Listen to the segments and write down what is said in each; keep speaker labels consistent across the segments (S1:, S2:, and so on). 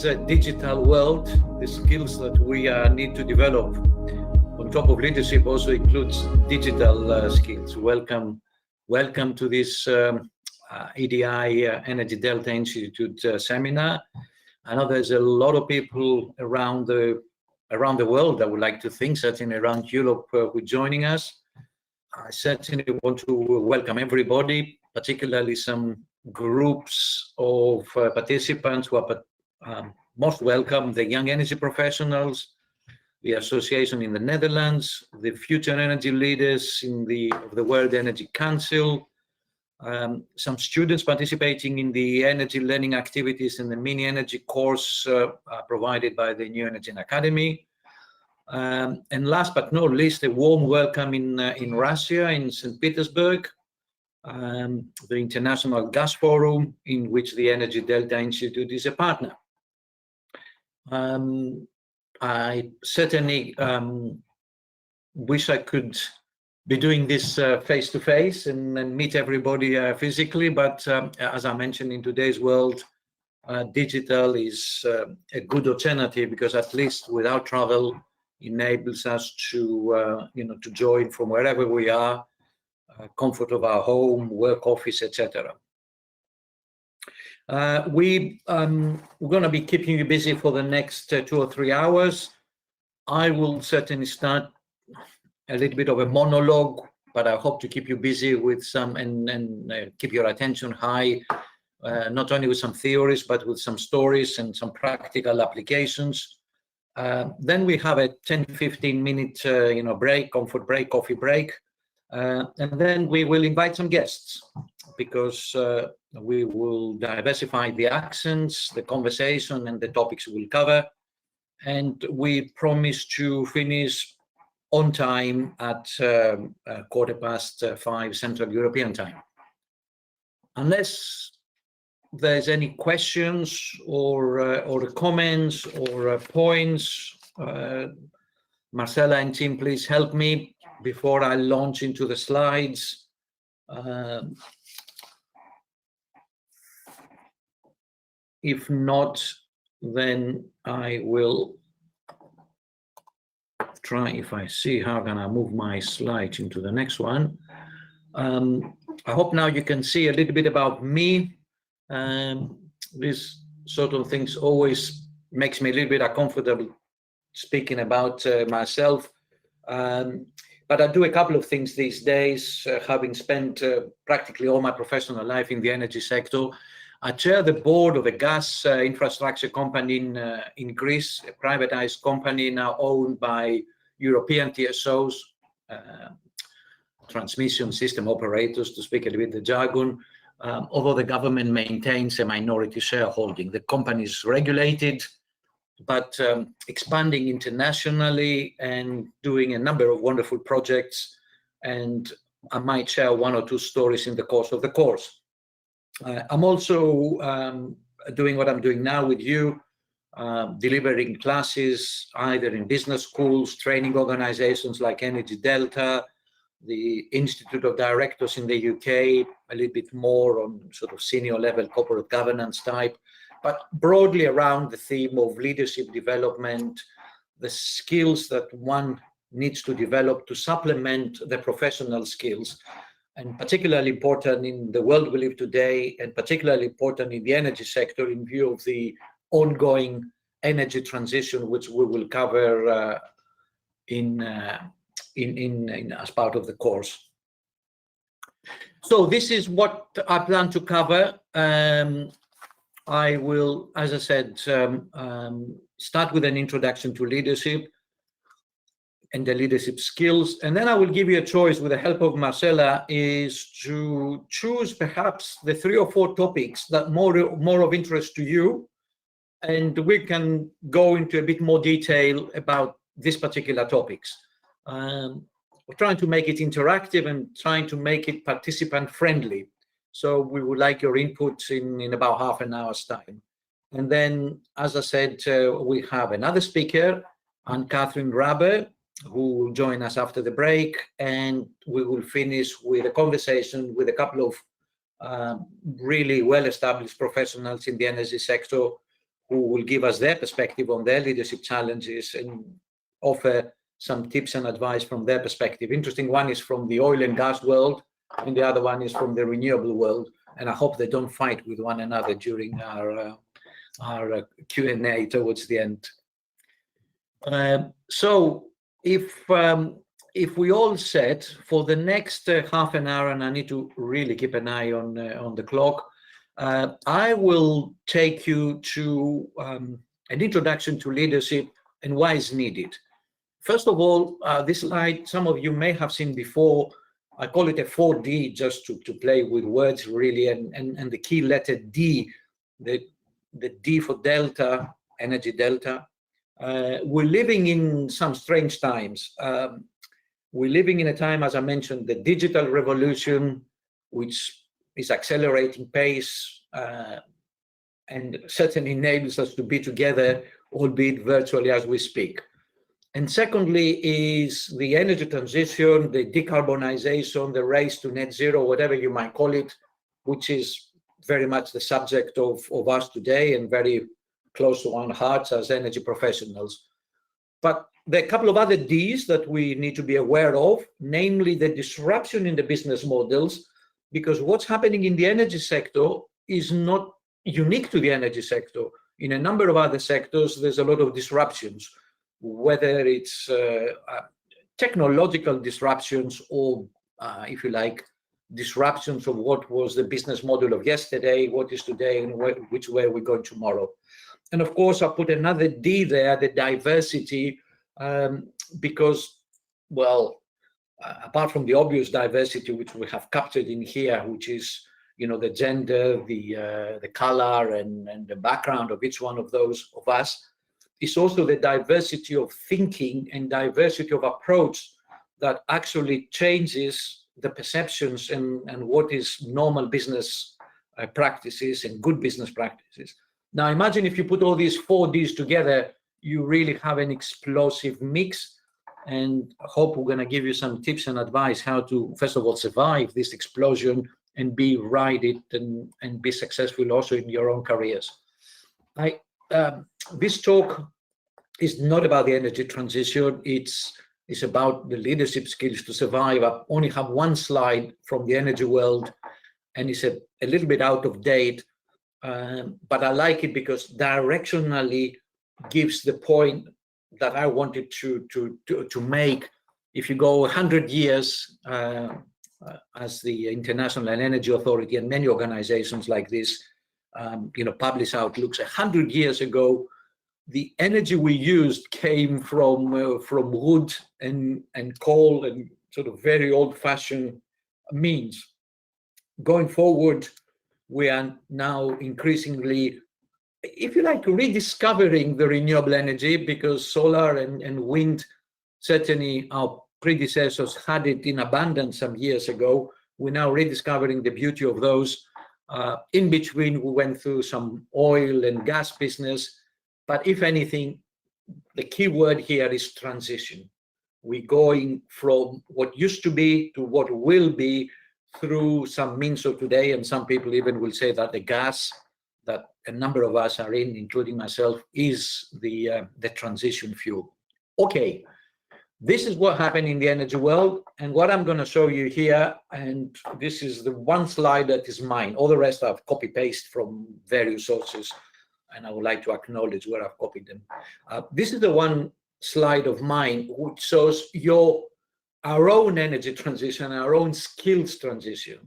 S1: digital world, the skills that we need to develop on top of leadership also includes digital skills. Welcome to this EDI Energy Delta Institute seminar. I know there's a lot of people around the world, I would like to think, certainly around Europe, who are joining us. I certainly want to welcome everybody, particularly some groups of participants who are most welcome: the young energy professionals, the association in the Netherlands, the future energy leaders of the World Energy Council, some students participating in the energy learning activities in the mini energy course provided by the New Energy Academy. And last but not least, a warm welcome in Russia, in St. Petersburg, the International Gas Forum, in which the Energy Delta Institute is a partner. I certainly wish I could be doing this face-to-face and meet everybody physically, but as I mentioned, in today's world, digital is a good alternative, because at least without travel enables us to to join from wherever we are, comfort of our home, work, office, etc. We're going to be keeping you busy for the next 2 or 3 hours. I will certainly start a little bit of a monologue, but I hope to keep you busy with some and keep your attention high, not only with some theories, but with some stories and some practical applications. Then we have a 10-15 minute break, comfort break, coffee break, and then we will invite some guests, because we will diversify the accents, the conversation, and the topics we'll cover. And we promise to finish on time at 5:15 Central European Time. Unless there's any questions or comments or points, Marcella and team, please help me before I launch into the slides. If not, then I will try, if I see how can I move my slides into the next one. I hope now you can see a little bit about me. This sort of things always makes me a little bit uncomfortable speaking about myself. But I do a couple of things these days, having spent practically all my professional life in the energy sector. I chair the board of a gas infrastructure company in Greece, a privatized company now owned by European TSOs, transmission system operators, to speak a little bit the jargon, although the government maintains a minority shareholding. The company is regulated, but expanding internationally and doing a number of wonderful projects, and I might share 1 or 2 stories in the course of the course. I'm also doing what I'm doing now with you, delivering classes either in business schools, training organizations like Energy Delta, the Institute of Directors in the UK, a little bit more on sort of senior level corporate governance type, but broadly around the theme of leadership development, the skills that one needs to develop to supplement the professional skills. And particularly important in the world we live today, and particularly important in the energy sector in view of the ongoing energy transition, which we will cover in as part of the course. So this is what I plan to cover. I will, as I said, start with an introduction to leadership and the leadership skills, and then I will give you a choice with the help of Marcella, is to choose perhaps the 3 or 4 topics that more of interest to you, and we can go into a bit more detail about these particular topics. We're trying to make it interactive and trying to make it participant friendly, so we would like your input in about half an hour's time. And then, as I said, we have another speaker, Anne-Catherine Rabe, who will join us after the break, and we will finish with a conversation with a couple of really well-established professionals in the energy sector who will give us their perspective on their leadership challenges and offer some tips and advice from their perspective. Interesting one is from the oil and gas world, and the other one is from the renewable world. And I hope they don't fight with one another during our Q&A towards the end. So if we all set for the next half an hour, and I need to really keep an eye on the clock, I will take you to an introduction to leadership and why it's needed. First of all, this slide, some of you may have seen before. I call it a 4D just to play with words really, and the key letter D, the D for Delta, energy Delta. We're living in some strange times. We're living in a time, as I mentioned, the digital revolution, which is accelerating pace and certainly enables us to be together, albeit virtually as we speak. And secondly is the energy transition, the decarbonization, the race to net zero, whatever you might call it, which is very much the subject of us today and very close to our hearts as energy professionals. But there are a couple of other Ds that we need to be aware of, namely the disruption in the business models, because what's happening in the energy sector is not unique to the energy sector. In a number of other sectors, there's a lot of disruptions, whether it's technological disruptions or, if you like, disruptions of what was the business model of yesterday, what is today, and which way we're going tomorrow. And of course, I put another D there, the diversity, because, well, apart from the obvious diversity which we have captured in here, which is, you know, the gender, the color, and the background of each one of those of us, it's also the diversity of thinking and diversity of approach that actually changes the perceptions and what is normal business practices and good business practices. Now, imagine if you put all these 4 Ds together, you really have an explosive mix, and I hope we're going to give you some tips and advice how to, first of all, survive this explosion and ride it and be successful also in your own careers. This talk is not about the energy transition. It's about the leadership skills to survive. I only have one slide from the energy world, and it's a little bit out of date, but I like it because directionally gives the point that I wanted to make. If you go 100 years, as the International Energy Authority and many organizations like this, publish outlooks, 100 years ago, the energy we used came from wood and coal and sort of very old-fashioned means. Going forward, we are now increasingly, if you like, rediscovering the renewable energy, because solar and wind, certainly our predecessors had it in abundance some years ago. We're now rediscovering the beauty of those. In between, we went through some oil and gas business. But if anything, the key word here is transition. We're going from what used to be to what will be through some means of today. And some people even will say that the gas that a number of us are in, including myself, is the transition fuel. Okay, this is what happened in the energy world. And what I'm going to show you here, and this is the one slide that is mine. All the rest I've copy-paste from various sources, and I would like to acknowledge where I've copied them. This is the one slide of mine which shows our own energy transition, our own skills transition.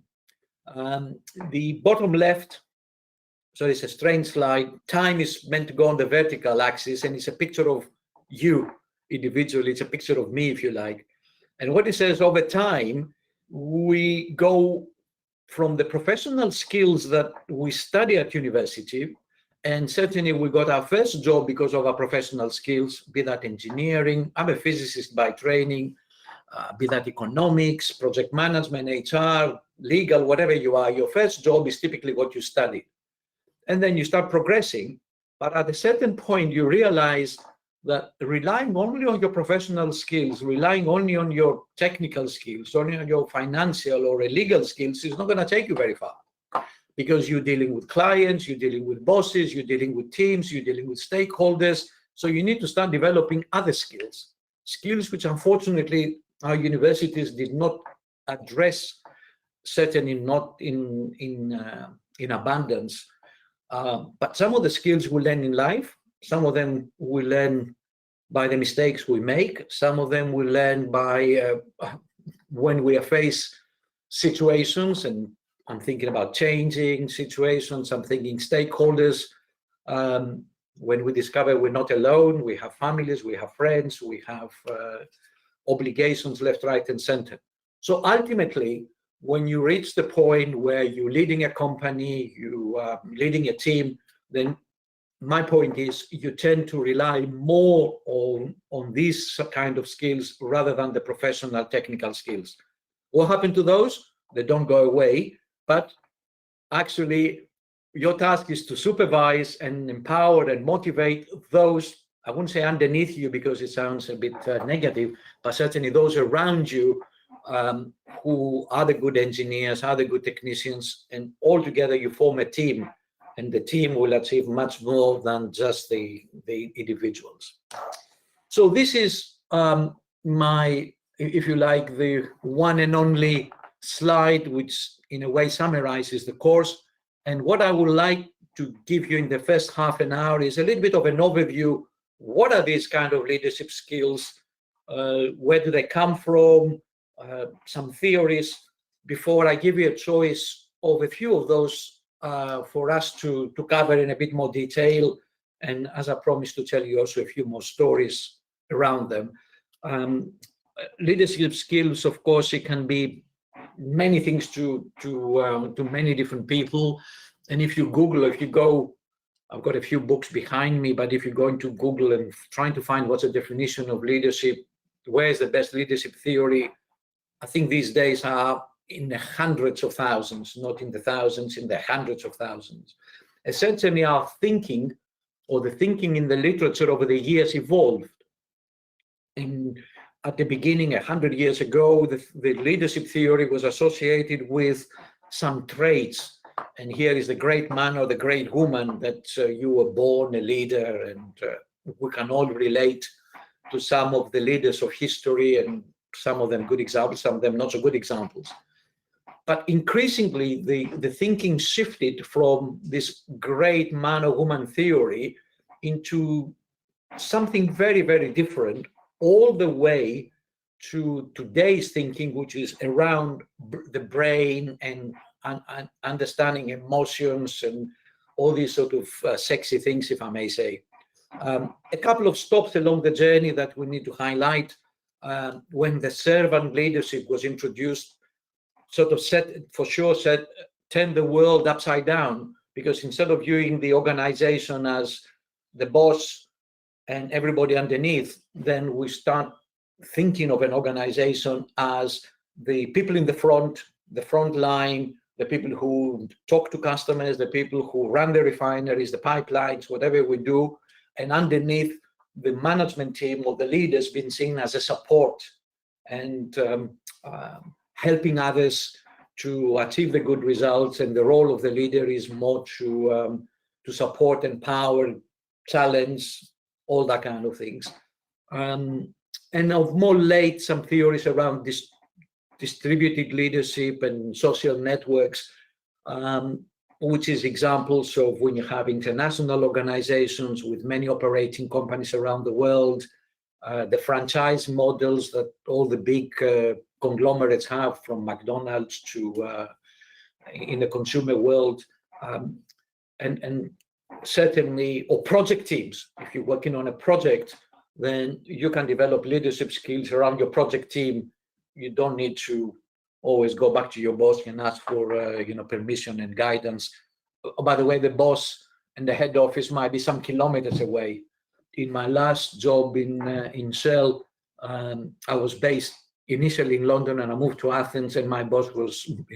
S1: The bottom left, so it's a strange slide. Time is meant to go on the vertical axis, and it's a picture of you individually. It's a picture of me, if you like. And what it says, over time, we go from the professional skills that we study at university, and certainly we got our first job because of our professional skills, be that engineering. I'm a physicist by training, be that economics, project management, HR, legal, whatever you are. Your first job is typically what you study. And then you start progressing. But at a certain point, you realize that relying only on your professional skills, relying only on your technical skills, only on your financial or legal skills is not going to take you very far. because you're dealing with clients, you're dealing with bosses, you're dealing with teams, you're dealing with stakeholders. So you need to start developing other skills which unfortunately our universities did not address, certainly not in abundance. But some of the skills we learn in life, some of them we learn by the mistakes we make, some of them we learn by when we face situations, and I'm thinking about changing situations, I'm thinking stakeholders. When we discover we're not alone, we have families, we have friends, we have obligations left, right, and center. So ultimately, when you reach the point where you're leading a company, you are leading a team, then my point is you tend to rely more on these kind of skills rather than the professional technical skills. What happened to those? They don't go away, but actually your task is to supervise and empower and motivate those, I wouldn't say underneath you because it sounds a bit negative, but certainly those around you who are the good engineers, are the good technicians, and all together you form a team, and the team will achieve much more than just the individuals. So this is my, if you like, the one and only slide, which in a way summarizes the course. And what I would like to give you in the first half an hour is a little bit of an overview. What are these kind of leadership skills? Where do they come from? Some theories, before I give you a choice of a few of those for us to cover in a bit more detail. And as I promised, to tell you also a few more stories around them. Leadership skills, of course, it can be many things to many different people. And if you Google, if you go, I've got a few books behind me, but if you go into Google and trying to find what's the definition of leadership, where's the best leadership theory, I think these days are in the hundreds of thousands, not in the thousands, in the hundreds of thousands. Essentially, our thinking, or the thinking in the literature over the years, evolved. At the beginning, 100 years ago, the leadership theory was associated with some traits. And here is the great man or the great woman that you were born a leader, and we can all relate to some of the leaders of history, and some of them good examples, some of them not so good examples. But increasingly, the thinking shifted from this great man or woman theory into something very, very different, all the way to today's thinking, which is around the brain and understanding emotions and all these sort of sexy things, if I may say. A couple of stops along the journey that we need to highlight. When the servant leadership was introduced, sort of turned the world upside down, because instead of viewing the organization as the boss and everybody underneath, then we start thinking of an organization as the people in the front line, the people who talk to customers, the people who run the refineries, the pipelines, whatever we do, and underneath the management team or the leaders being seen as a support and helping others to achieve the good results. And the role of the leader is more to support, empower, challenge, all that kind of things. And of more late, some theories around this distributed leadership and social networks, which is examples of when you have international organizations with many operating companies around the world, the franchise models that all the big conglomerates have, from McDonald's to in the consumer world, and certainly, or project teams. If you're working on a project, then you can develop leadership skills around your project team. You don't need to always go back to your boss and ask for permission and guidance. Oh, by the way, the boss and the head office might be some kilometers away. In my last job in Shell, I was based initially in London, and I moved to Athens, and my boss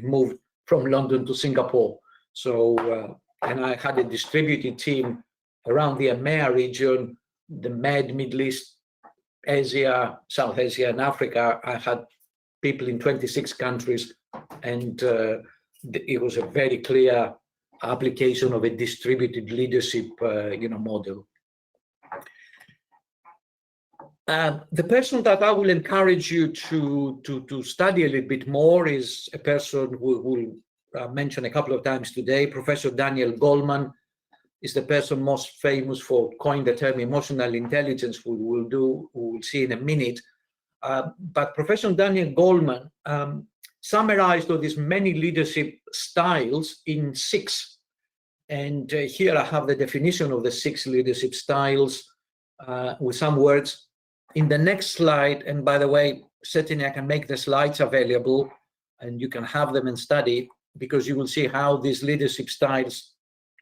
S1: moved from London to Singapore. So and I had a distributed team around the EMEA region, the Med, Middle East, Asia, South Asia, and Africa. I had people in 26 countries, and it was a very clear application of a distributed leadership, model. The person that I will encourage you to study a little bit more is a person who will mention a couple of times today. Professor Daniel Goleman is the person most famous for coining the term emotional intelligence, we will see in a minute. But Professor Daniel Goleman summarized all these many leadership styles in 6. And here I have the definition of the 6 leadership styles with some words. In the next slide, and by the way, certainly I can make the slides available and you can have them and study, because you will see how these leadership styles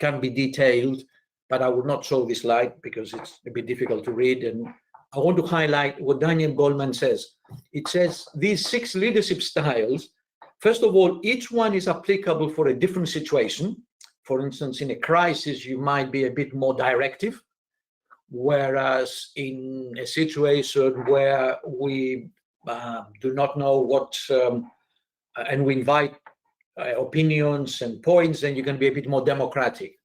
S1: can be detailed, but I will not show this slide because it's a bit difficult to read. And I want to highlight what Daniel Goleman says. It says these 6 leadership styles, first of all, each one is applicable for a different situation. For instance, in a crisis, you might be a bit more directive, whereas in a situation where we do not know what, and we invite opinions and points, then you can be a bit more democratic.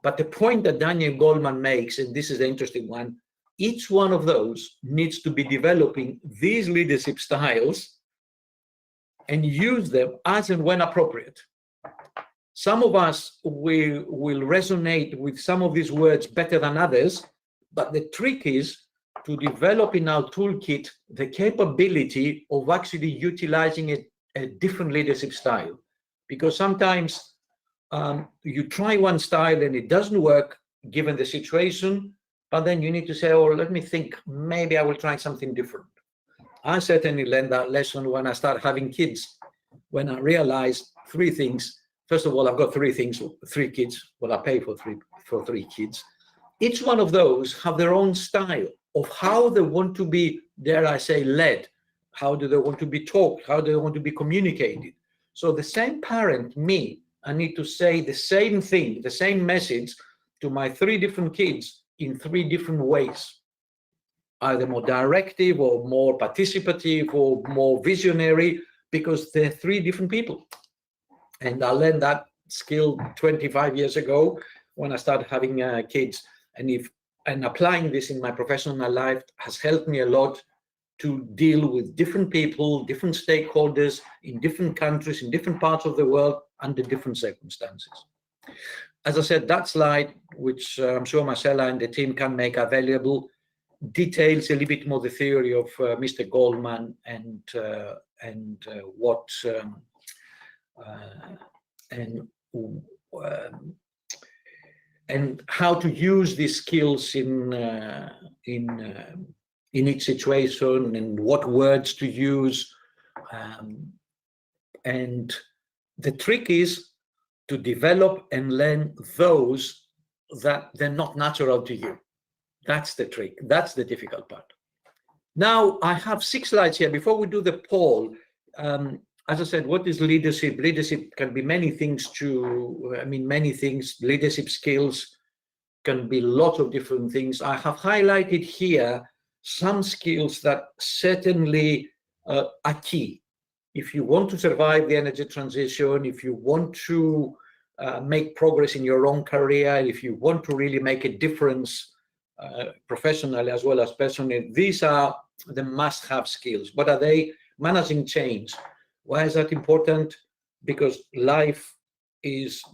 S1: But the point that Daniel Goleman makes, and this is the interesting one, each one of those needs to be developing these leadership styles and use them as and when appropriate. Some of us will resonate with some of these words better than others, but the trick is to develop in our toolkit the capability of actually utilizing a different leadership style. Because sometimes you try one style and it doesn't work given the situation, but then you need to say, oh, let me think, maybe I will try something different. I certainly learned that lesson when I started having kids, when I realized 3 things. First of all, I've got 3 kids. Well, I pay for three kids. Each one of those have their own style of how they want to be, dare I say, led. How do they want to be taught? How do they want to be communicated? So the same parent, me, I need to say the same thing, the same message to my 3 different kids in 3 different ways, either more directive or more participative or more visionary, because they're 3 different people. And I learned that skill 25 years ago when I started having kids. And applying this in my professional life has helped me a lot to deal with different people, different stakeholders in different countries, in different parts of the world, under different circumstances. As I said, that slide, which I'm sure Marcella and the team can make available, details a little bit more the theory of Mr. Goleman and how to use these skills in each situation, and what words to use. And the trick is to develop and learn those that they're not natural to you. That's the trick. That's the difficult part. Now, I have 6 slides here. Before we do the poll, as I said, what is leadership? Leadership can be many things many things. Leadership skills can be lots of different things. I have highlighted here some skills that certainly are key. If you want to survive the energy transition, if you want to make progress in your own career, if you want to really make a difference professionally as well as personally, these are the must-have skills. What are they? Managing change. Why is that important? Because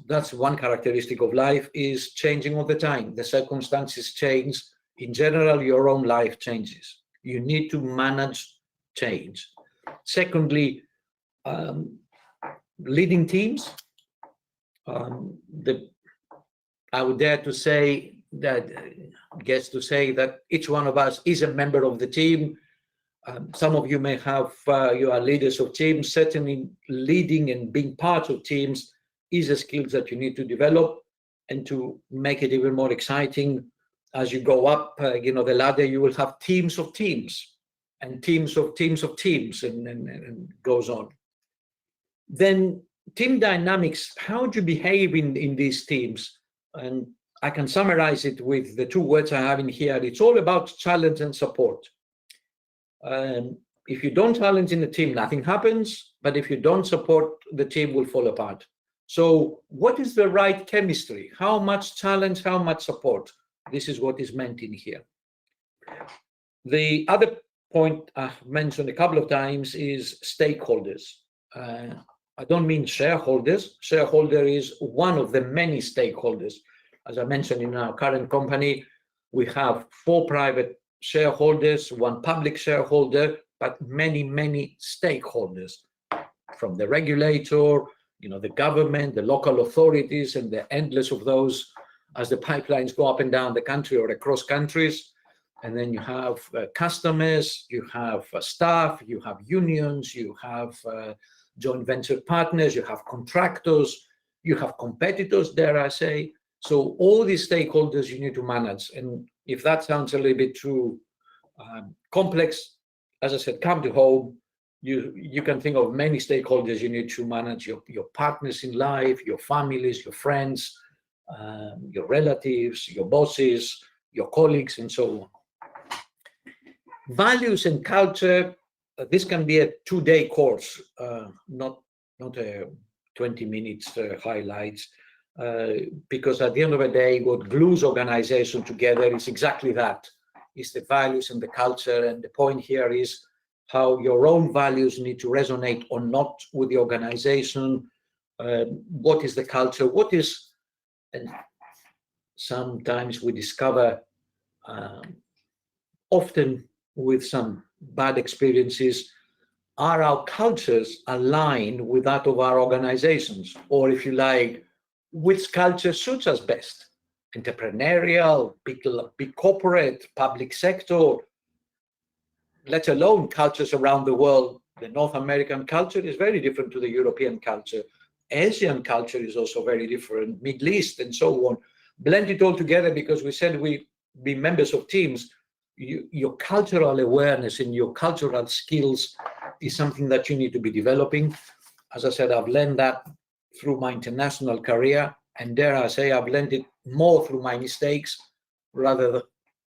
S1: that's one characteristic of life, is changing all the time. The circumstances change. In general, your own life changes. You need to manage change. Secondly, leading teams. I would dare to say that each one of us is a member of the team. Some of you may have, you are leaders of teams. Certainly leading and being part of teams is a skill that you need to develop, and to make it even more exciting, as you go up, the ladder, you will have teams of teams and teams of teams of teams, and goes on. Then team dynamics, how do you behave in these teams? And I can summarize it with the 2 words I have in here. It's all about challenge and support. If you don't challenge in the team, nothing happens. But if you don't support, the team will fall apart. So what is the right chemistry? How much challenge, how much support? This is what is meant in here. The other point I've mentioned a couple of times is stakeholders. I don't mean shareholders. Shareholder is one of the many stakeholders. As I mentioned, in our current company, we have 4 private shareholders, 1 public shareholder, but many, many stakeholders, from the regulator, the government, the local authorities, and the endless of those as the pipelines go up and down the country or across countries. And then you have customers, you have staff, you have unions, you have joint venture partners, you have contractors, you have competitors, dare I say. So all these stakeholders you need to manage. And if that sounds a little bit too complex, as I said, come to home. You can think of many stakeholders you need to manage: your partners in life, your families, your friends, your relatives, your bosses, your colleagues, and so on. Values and culture, this can be a 2-day course, not a 20 minutes highlights, because at the end of the day, what glues organization together is exactly that. It's the values and the culture, and the point here is how your own values need to resonate or not with the organization. What is the culture? And sometimes we discover, often with some bad experiences, are our cultures aligned with that of our organizations? Or if you like, which culture suits us best? Entrepreneurial, big corporate, public sector, let alone cultures around the world. The North American culture is very different to the European culture. Asian culture is also very different, Middle East and so on. Blend it all together, because we said we be members of teams. Your cultural awareness and your cultural skills is something that you need to be developing. As I said, I've learned that through my international career, and dare I say, I've learned it more through my mistakes,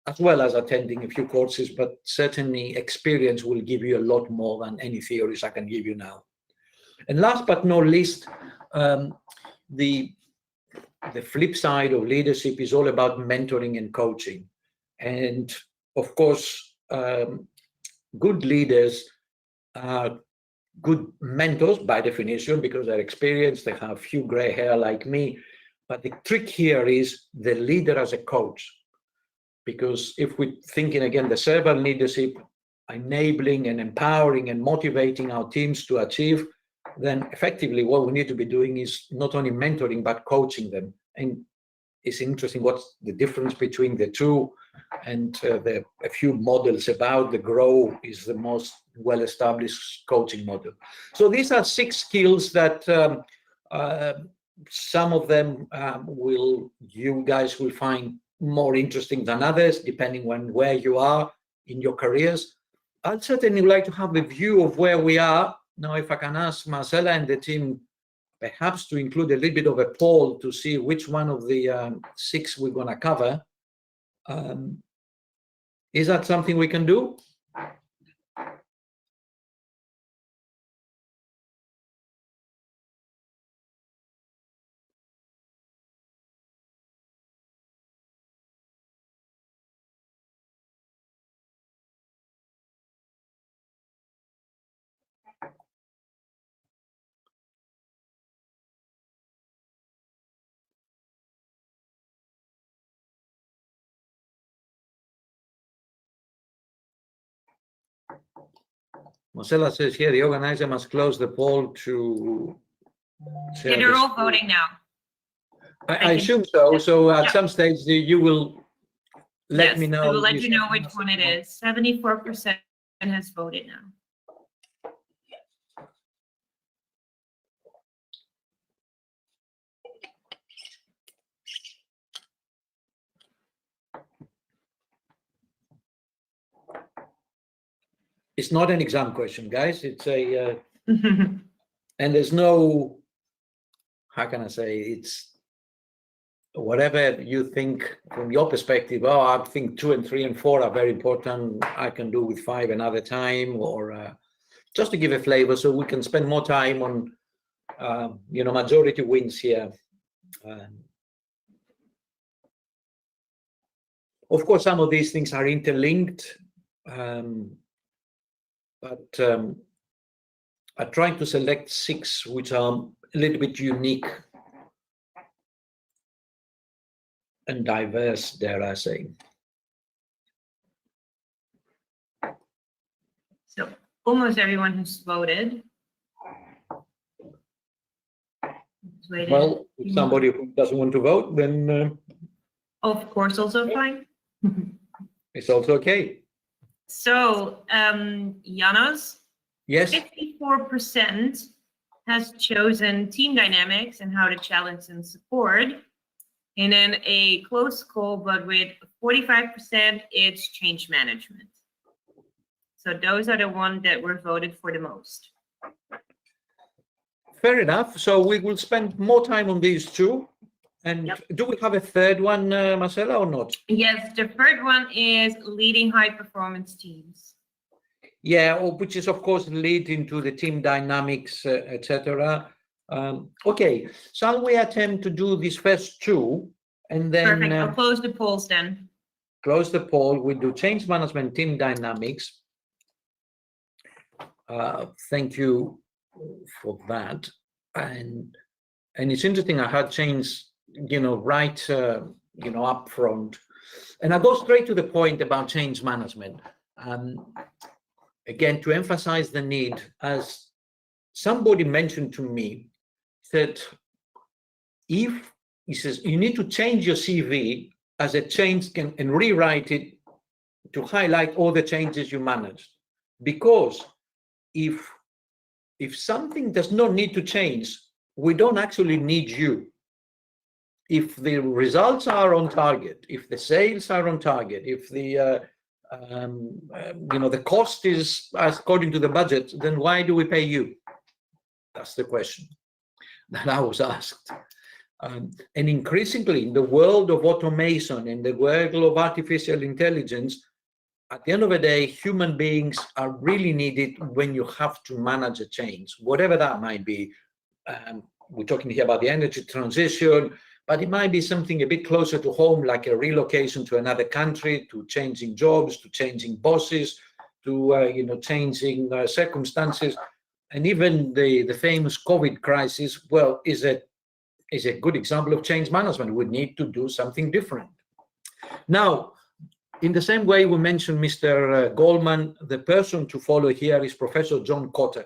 S1: as well as attending a few courses, but certainly experience will give you a lot more than any theories I can give you now. And last but not least, the flip side of leadership is all about mentoring and coaching. And of course, good leaders are good mentors by definition, because they're experienced, they have few gray hair like me. But the trick here is the leader as a coach. Because if we're thinking again, the servant leadership, enabling and empowering and motivating our teams to achieve, then effectively what we need to be doing is not only mentoring, but coaching them. And it's interesting what's the difference between the two. And a few models about the GROW is the most well-established coaching model. So these are 6 skills that some of them you guys will find more interesting than others, depending on where you are in your careers. I'd certainly like to have a view of where we are. Now, if I can ask Marcella and the team perhaps to include a little bit of a poll to see which one of the 6 we're going to cover. Is that something we can do? Marcella says here, the organizer must close the poll to...
S2: Yeah, they're all voting now.
S1: I assume so. So at some stage, you will let me know.
S2: I will let you know which one it is. 74% has voted now.
S1: It's not an exam question, guys. It's a, and there's no, how can I say, it's whatever you think from your perspective. Oh, I think 2 and 3 and 4 are very important. I can do with 5 another time, or just to give a flavor so we can spend more time on Majority wins here. Of course, some of these things are interlinked, but I'm trying to select 6 which are a little bit unique and diverse, dare I say.
S2: So almost everyone who's voted.
S1: Well, if somebody who doesn't want to vote, then
S2: of course, also fine.
S1: it's also okay.
S2: So, Janos,
S1: Yes.
S2: 54% has chosen team dynamics and how to challenge and support. And then a close call, but with 45%, it's change management. So those are the ones that were voted for the most.
S1: Fair enough. So we will spend more time on these 2. And
S2: Yep.
S1: Do we have a third one, Marcela, or not?
S2: Yes, the third one is leading high performance teams.
S1: Yeah, which is of course leading to the team dynamics, etc. Okay, shall we attempt to do these first 2 and then
S2: Perfect. I'll close the polls then.
S1: close the poll? We do change management, team dynamics. Thank you for that. And it's interesting. I had changed, right, up front, and I go straight to the point about change management. Again, to emphasize the need, as somebody mentioned to me, that he says you need to change your CV as a change and rewrite it to highlight all the changes you managed, because if something does not need to change, we don't actually need you. If the results are on target, if the sales are on target, if the the cost is according to the budget, then why do we pay you? That's the question that I was asked. And increasingly, in the world of automation, in the world of artificial intelligence, at the end of the day, human beings are really needed when you have to manage a change, whatever that might be. We're talking here about the energy transition, but it might be something a bit closer to home, like a relocation to another country, to changing jobs, to changing bosses, to changing circumstances, and even the famous COVID crisis. Well, is a good example of change management. We need to do something different. Now, in the same way we mentioned Mr. Goldman, the person to follow here is Professor John Kotter.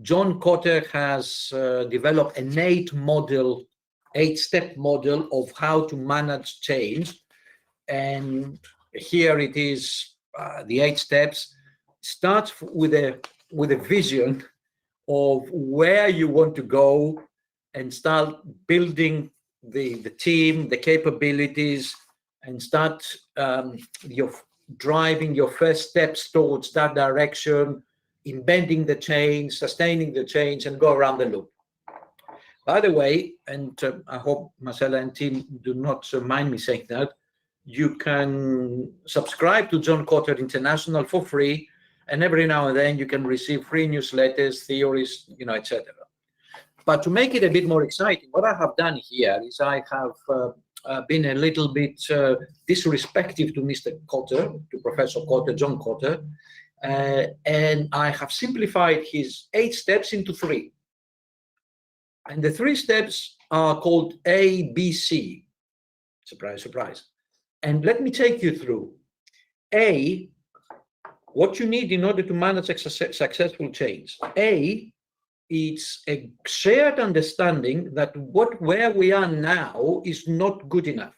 S1: John Kotter has developed an 8-step model of how to manage change. And here it is, the 8 steps. Starts with a vision of where you want to go and start building the team, the capabilities, and start driving your first steps towards that direction, embedding the change, sustaining the change, and go around the loop. By the way, and I hope Marcela and team do not mind me saying that, you can subscribe to John Kotter International for free, and every now and then you can receive free newsletters, theories, etc. But to make it a bit more exciting, what I have done here is I have been a little bit disrespectful to Mr. Kotter, to Professor Kotter, John Kotter, and I have simplified his 8 steps into 3. And the 3 steps are called A, B, C. Surprise, surprise. And let me take you through. A, what you need in order to manage a successful change. A, it's a shared understanding that where we are now is not good enough.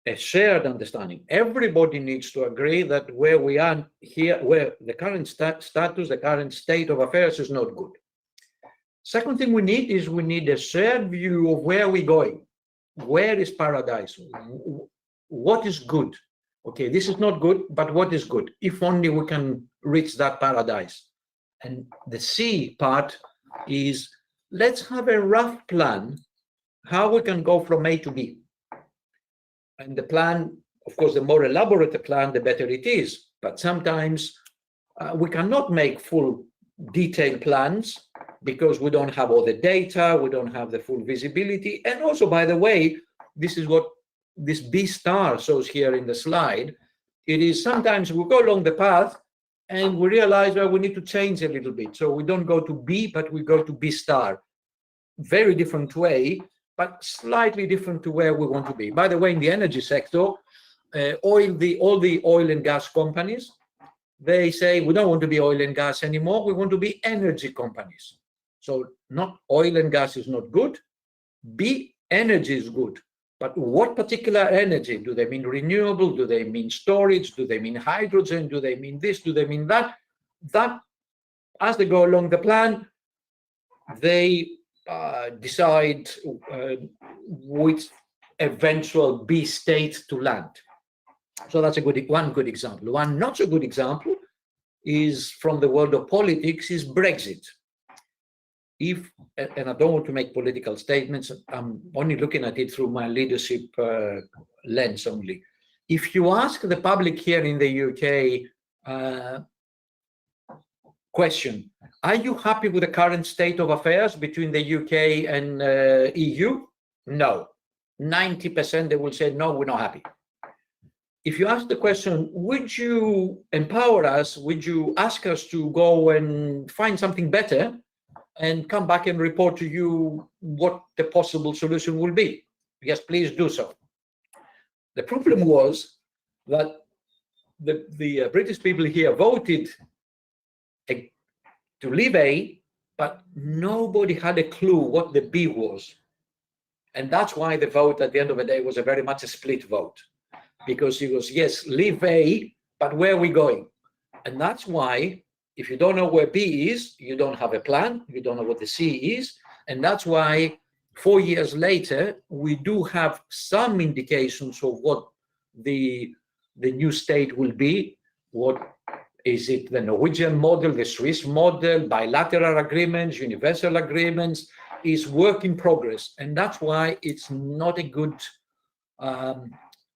S1: A shared understanding. Everybody needs to agree that where we are here, where the current status, the current state of affairs is not good. Second thing we need a shared view of where we're going. Where is paradise? What is good? Okay, this is not good, but what is good? If only we can reach that paradise. And the C part is, let's have a rough plan how we can go from A to B. And the plan, of course, the more elaborate the plan, the better it is. But sometimes we cannot make full detailed plans because we don't have all the data, we don't have the full visibility. And also, by the way, this is what this B star shows here in the slide. It is sometimes we go along the path and we realize, well, we need to change a little bit. So we don't go to B, but we go to B star. Very different way, but slightly different to where we want to be. By the way, in the energy sector, all the oil and gas companies, they say we don't want to be oil and gas anymore. We want to be energy companies. So not oil and gas is not good. B, energy is good. But what particular energy? Do they mean renewable? Do they mean storage? Do they mean hydrogen? Do they mean this? Do they mean that? That, as they go along the plan, they decide which eventual B state to land. So that's one good example. One not so good example is from the world of politics is Brexit. And I don't want to make political statements, I'm only looking at it through my leadership lens only. If you ask the public here in the UK, question, are you happy with the current state of affairs between the UK and EU? No. 90% they will say, no, we're not happy. If you ask the question, would you empower us? Would you ask us to go and find something better and come back and report to you what the possible solution will be? Yes, please do so. The problem was that the British people here voted to leave A, but nobody had a clue what the B was. And that's why the vote at the end of the day was very much a split vote, because it was, yes, leave A, but where are we going? And that's why, if you don't know where B is, you don't have a plan, you don't know what the C is. And that's why 4 years later, we do have some indications of what the new state will be. What is it, the Norwegian model, the Swiss model, bilateral agreements, universal agreements, is work in progress. And that's why it's not a good,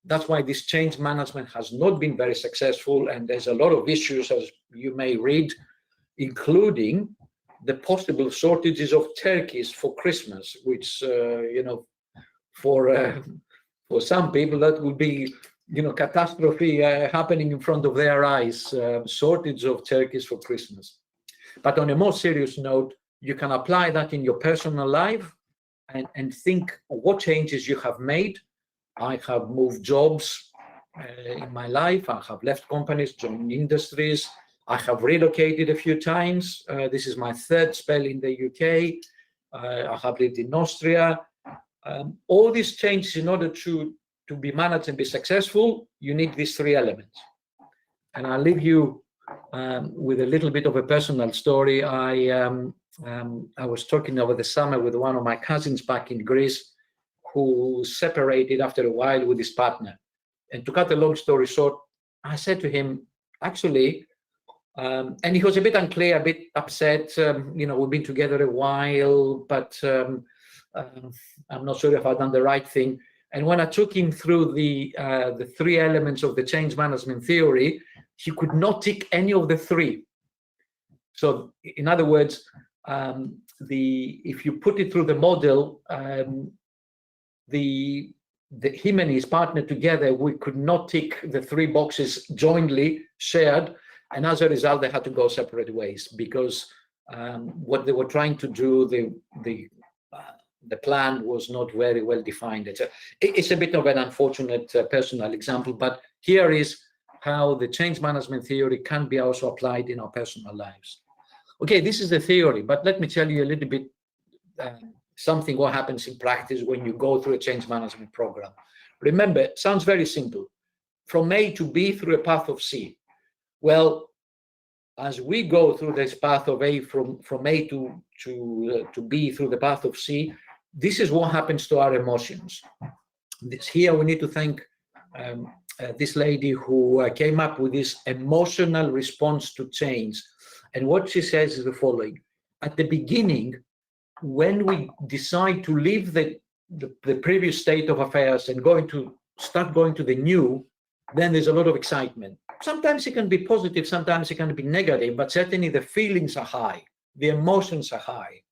S1: that's why this change management has not been very successful. And there's a lot of issues, as you may read, including the possible shortages of turkeys for Christmas, which, you know, for some people that would be, you know, catastrophe happening in front of their eyes, shortage of turkeys for Christmas. But on a more serious note, you can apply that in your personal life and think what changes you have made. I have moved jobs in my life. I have left companies, joined industries. I have relocated a few times. This is my third spell in the UK. I have lived in Austria. All these changes, in order to be managed and be successful, you need these three elements. And I'll leave you with a little bit of a personal story. I was talking over the summer with one of my cousins back in Greece, who separated after a while with his partner. And to cut a long story short, I said to him, actually, and he was a bit unclear, a bit upset, you know, we've been together a while, but I'm not sure if I've done the right thing. And when I took him through the three elements of the change management theory, he could not tick any of the three. So in other words, if you put it through the model, him and his partner together, we could not tick the three boxes jointly shared, and as a result, they had to go separate ways because what they were trying to do, the plan was not very well defined. It's a bit of an unfortunate personal example, but here is how the change management theory can be also applied in our personal lives. Okay, this is the theory, but let me tell you a little bit something what happens in practice when you go through a change management program. Remember, it sounds very simple. From A to B through a path of C. Well, as we go through this path of A from A to B through the path of C, this is what happens to our emotions. Here we need to thank this lady who came up with this emotional response to change. And what she says is the following. At the beginning, when we decide to leave the previous state of affairs and start going to the new, then there's a lot of excitement. sometimes it can be positive, sometimes it can be negative, but certainly the feelings are high, the emotions are high.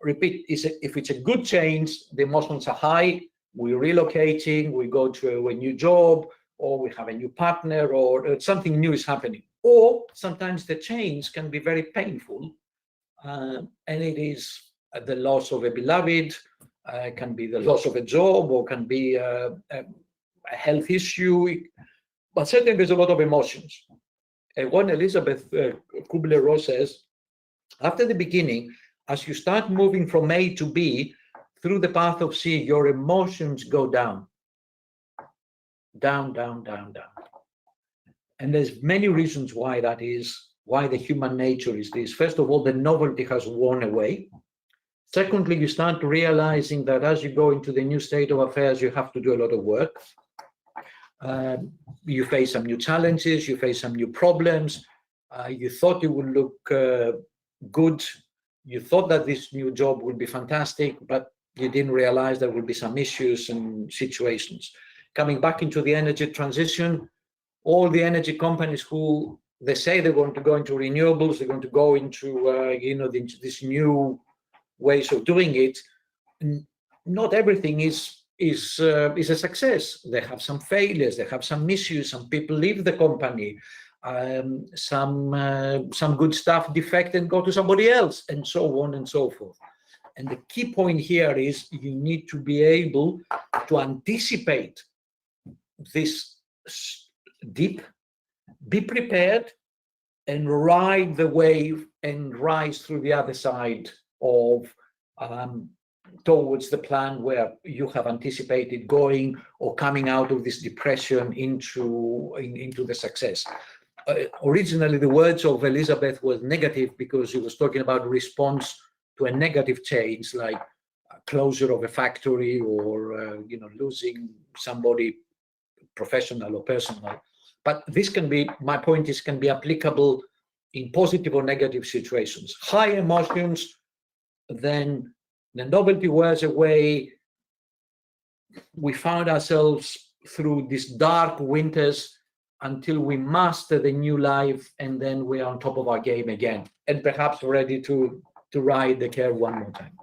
S1: Repeat, if it's a good change, the emotions are high, we're relocating, we go to a new job, or we have a new partner, or something new is happening. Or sometimes the change can be very painful, and it is the loss of a beloved, can be the loss of a job, or can be a health issue, but certainly there's a lot of emotions. And when Elizabeth Kubler-Ross says, after the beginning, as you start moving from A to B through the path of C, your emotions go down. Down, down, down, down. And there's many reasons why that is, why the human nature is this. First of all, the novelty has worn away. Secondly, you start realizing that as you go into the new state of affairs, you have to do a lot of work. You face some new challenges, you face some new problems. You thought it would look good. You thought that this new job would be fantastic, but you didn't realize there would be some issues and situations. Coming back into the energy transition, all the energy companies who they say they're going to go into renewables, they're going to go into this new ways of doing it. Not everything is a success. They have some failures, they have some issues, some people leave the company, some good stuff defect and go to somebody else, and so on and so forth. And the key point here is you need to be able to anticipate this dip, be prepared, and ride the wave and rise through the other side of towards the plan where you have anticipated going or coming out of this depression into the success. Originally, the words of Elizabeth was negative because she was talking about response to a negative change, like closure of a factory or losing somebody professional or personal. But this can be, my point is, can be applicable in positive or negative situations. High emotions, then the novelty wears away. We found ourselves through these dark winters until we master the new life, and then we are on top of our game again, and perhaps ready to ride the curve one more time.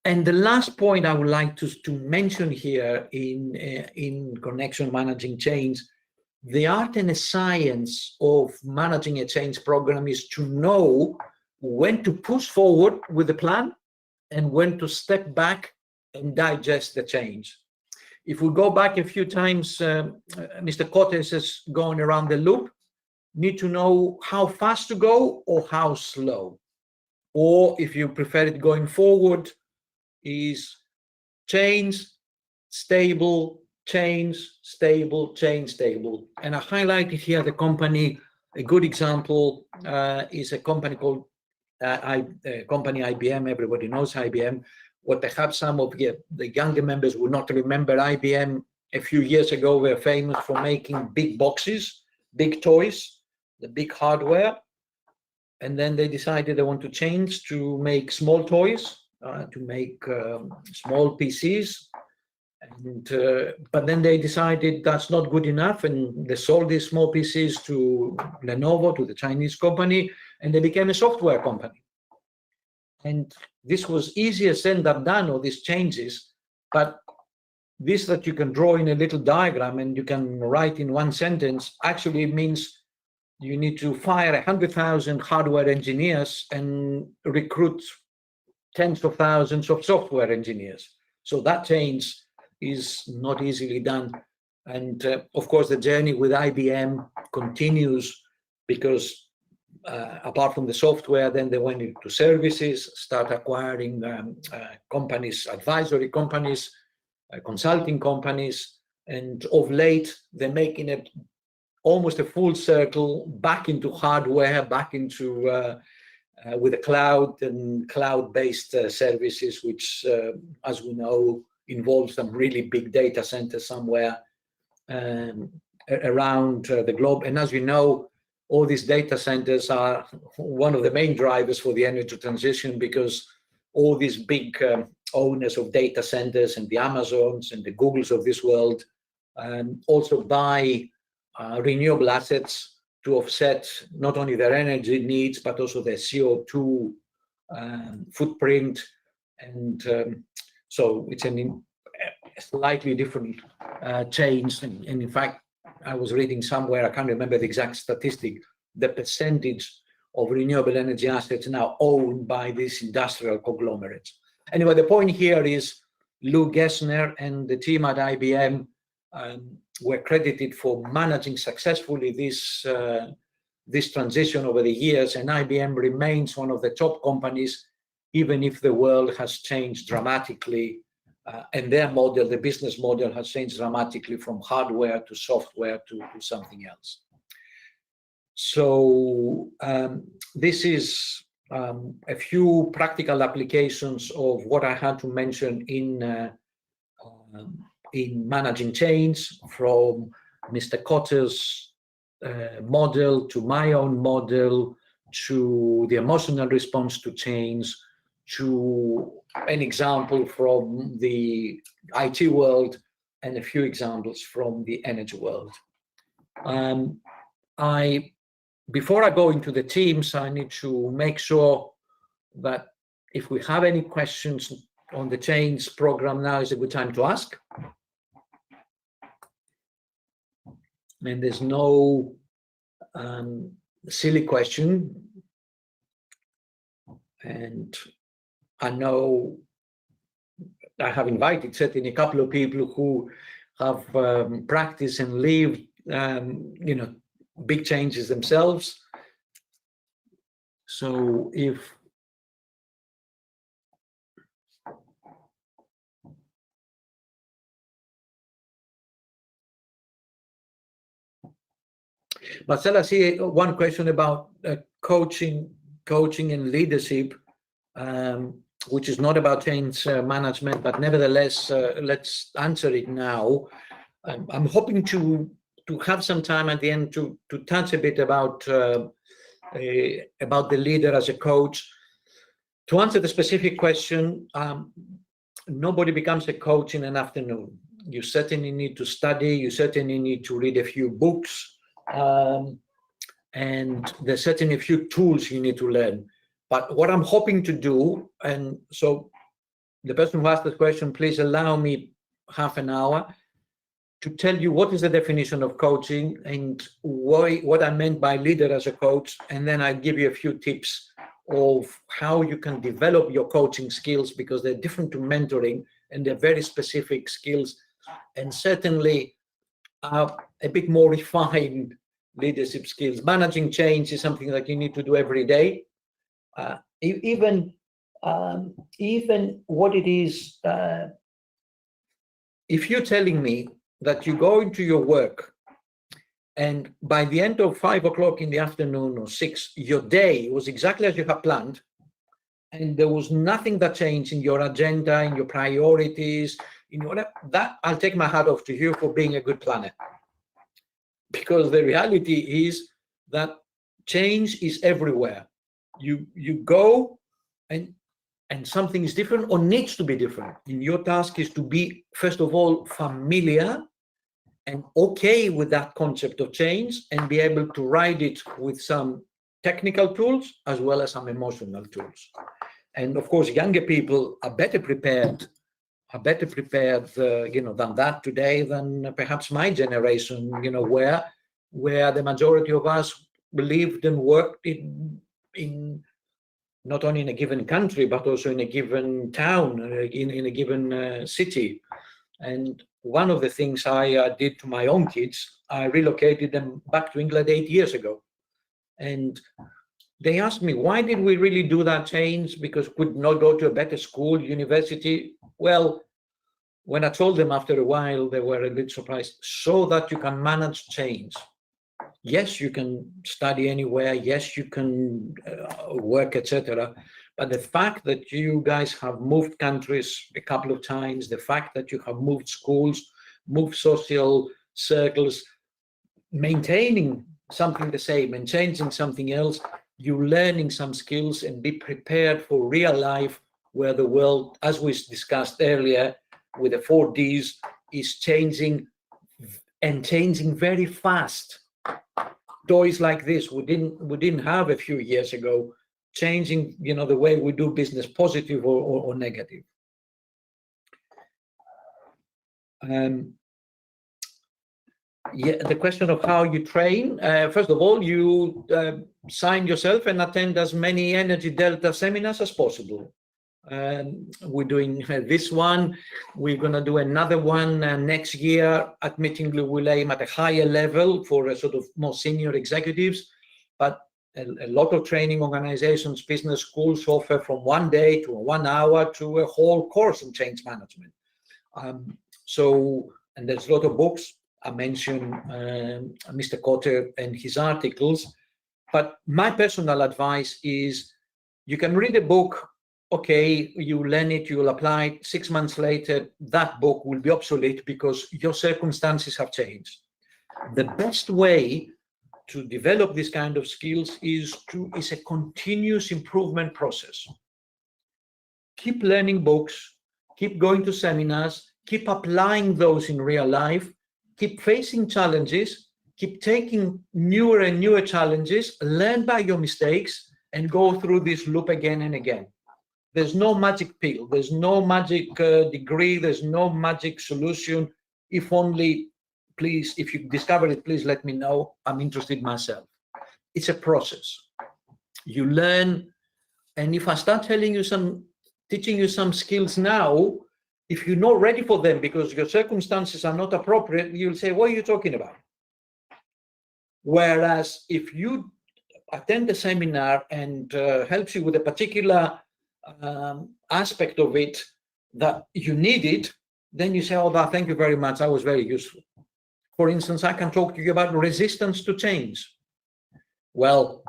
S1: And the last point I would like to mention here in connection managing change, the art and the science of managing a change program is to know when to push forward with the plan and when to step back and digest the change. If we go back a few times, Mr. Cortes has gone around the loop, need to know how fast to go or how slow. Or if you prefer it going forward, is change, stable, change, stable, change, stable. And I highlighted here the company, a good example is a company called IBM. Everybody knows IBM. What perhaps some of the younger members will not remember, IBM a few years ago were famous for making big boxes, big toys, the big hardware. And then they decided they want to change to make small toys, to make small PCs. And, but then they decided that's not good enough, and they sold these small PCs to Lenovo, to the Chinese company, and they became a software company. And this was easier said than done, all these changes, but this that you can draw in a little diagram and you can write in one sentence actually means you need to fire 100,000 hardware engineers and recruit tens of thousands of software engineers. So that change is not easily done. And of course, the journey with IBM continues because apart from the software, then they went into services, start acquiring companies, advisory companies, consulting companies, and of late, they're making it almost a full circle back into hardware, back into with the cloud and cloud-based services, which, as we know, involves some really big data centers somewhere around the globe. And as we know, all these data centers are one of the main drivers for the energy transition, because all these big owners of data centers and the Amazons and the Googles of this world also buy renewable assets to offset not only their energy needs, but also their CO2 footprint. And so it's a slightly different change. And in fact, I was reading somewhere, I can't remember the exact statistic, the percentage of renewable energy assets now owned by these industrial conglomerates. Anyway, the point here is Lou Gessner and the team at IBM were credited for managing successfully this transition over the years, and IBM remains one of the top companies, even if the world has changed dramatically, and their model, the business model, has changed dramatically from hardware to software to something else. So this is a few practical applications of what I had to mention in managing change, from Mr. Kotter's model to my own model, to the emotional response to change, to an example from the IT world, and a few examples from the energy world. Before I go into the teams, I need to make sure that if we have any questions on the change program, now is a good time to ask. And there's no silly question. And I know I have invited certainly a couple of people who have practiced and lived, big changes themselves. So if Marcella, I see one question about coaching and leadership, which is not about change management, but nevertheless, let's answer it now. I'm hoping to have some time at the end to touch a bit about the leader as a coach. To answer the specific question, nobody becomes a coach in an afternoon. You certainly need to study, you certainly need to read a few books, and there's certainly a few tools you need to learn. But what I'm hoping to do, and so the person who asked the question, please allow me half an hour to tell you what is the definition of coaching and what I meant by leader as a coach, and then I'll give you a few tips of how you can develop your coaching skills, because they're different to mentoring and they're very specific skills, and certainly a bit more refined leadership skills. Managing change is something that you need to do every day. Even what it is, if you're telling me that you go into your work and by the end of 5 o'clock in the afternoon or 6, your day was exactly as you have planned, and there was nothing that changed in your agenda, in your priorities, in whatever, that I'll take my hat off to you for being a good planner. Because the reality is that change is everywhere. You go and something is different or needs to be different. And your task is to be, first of all, familiar and okay with that concept of change, and be able to ride it with some technical tools as well as some emotional tools. And of course, younger people are better prepared than that today than perhaps my generation, where the majority of us lived and worked in not only in a given country, but also in a given town, in a given city. And one of the things I did to my own kids, I relocated them back to England 8 years ago. And they asked me, why did we really do that change? Because could not go to a better school, university? Well, when I told them after a while, they were a bit surprised. So that you can manage change. Yes, you can study anywhere. Yes, you can work, etc. But the fact that you guys have moved countries a couple of times, the fact that you have moved schools, moved social circles, maintaining something the same and changing something else, you're learning some skills, and be prepared for real life, where the world, as we discussed earlier, with the 4 Ds, is changing and changing very fast. Toys like this we didn't have a few years ago, changing the way we do business, positive or negative. The question of how you train. First of all, you sign yourself and attend as many Energy Delta seminars as possible. We're doing this one. We're going to do another one next year. Admittedly, we'll aim at a higher level for a sort of more senior executives, but a lot of training organizations, business schools offer from 1 day to 1 hour to a whole course on change management. And there's a lot of books. I mentioned Mr. Cotter and his articles, but my personal advice is you can read a book, okay, you learn it, you'll apply it, 6 months later, that book will be obsolete because your circumstances have changed. The best way to develop this kind of skills is a continuous improvement process. Keep learning books, keep going to seminars, keep applying those in real life, keep facing challenges, keep taking newer and newer challenges, learn by your mistakes, and go through this loop again and again. There's no magic pill, there's no magic degree, there's no magic solution. If only, please, if you discover it, please let me know. I'm interested myself. It's a process. You learn, and if I start teaching you some skills now, if you're not ready for them because your circumstances are not appropriate, you'll say, what are you talking about? Whereas if you attend a seminar and helps you with a particular aspect of it that you needed, then you say, oh, thank you very much, that was very useful. For instance, I can talk to you about resistance to change. Well,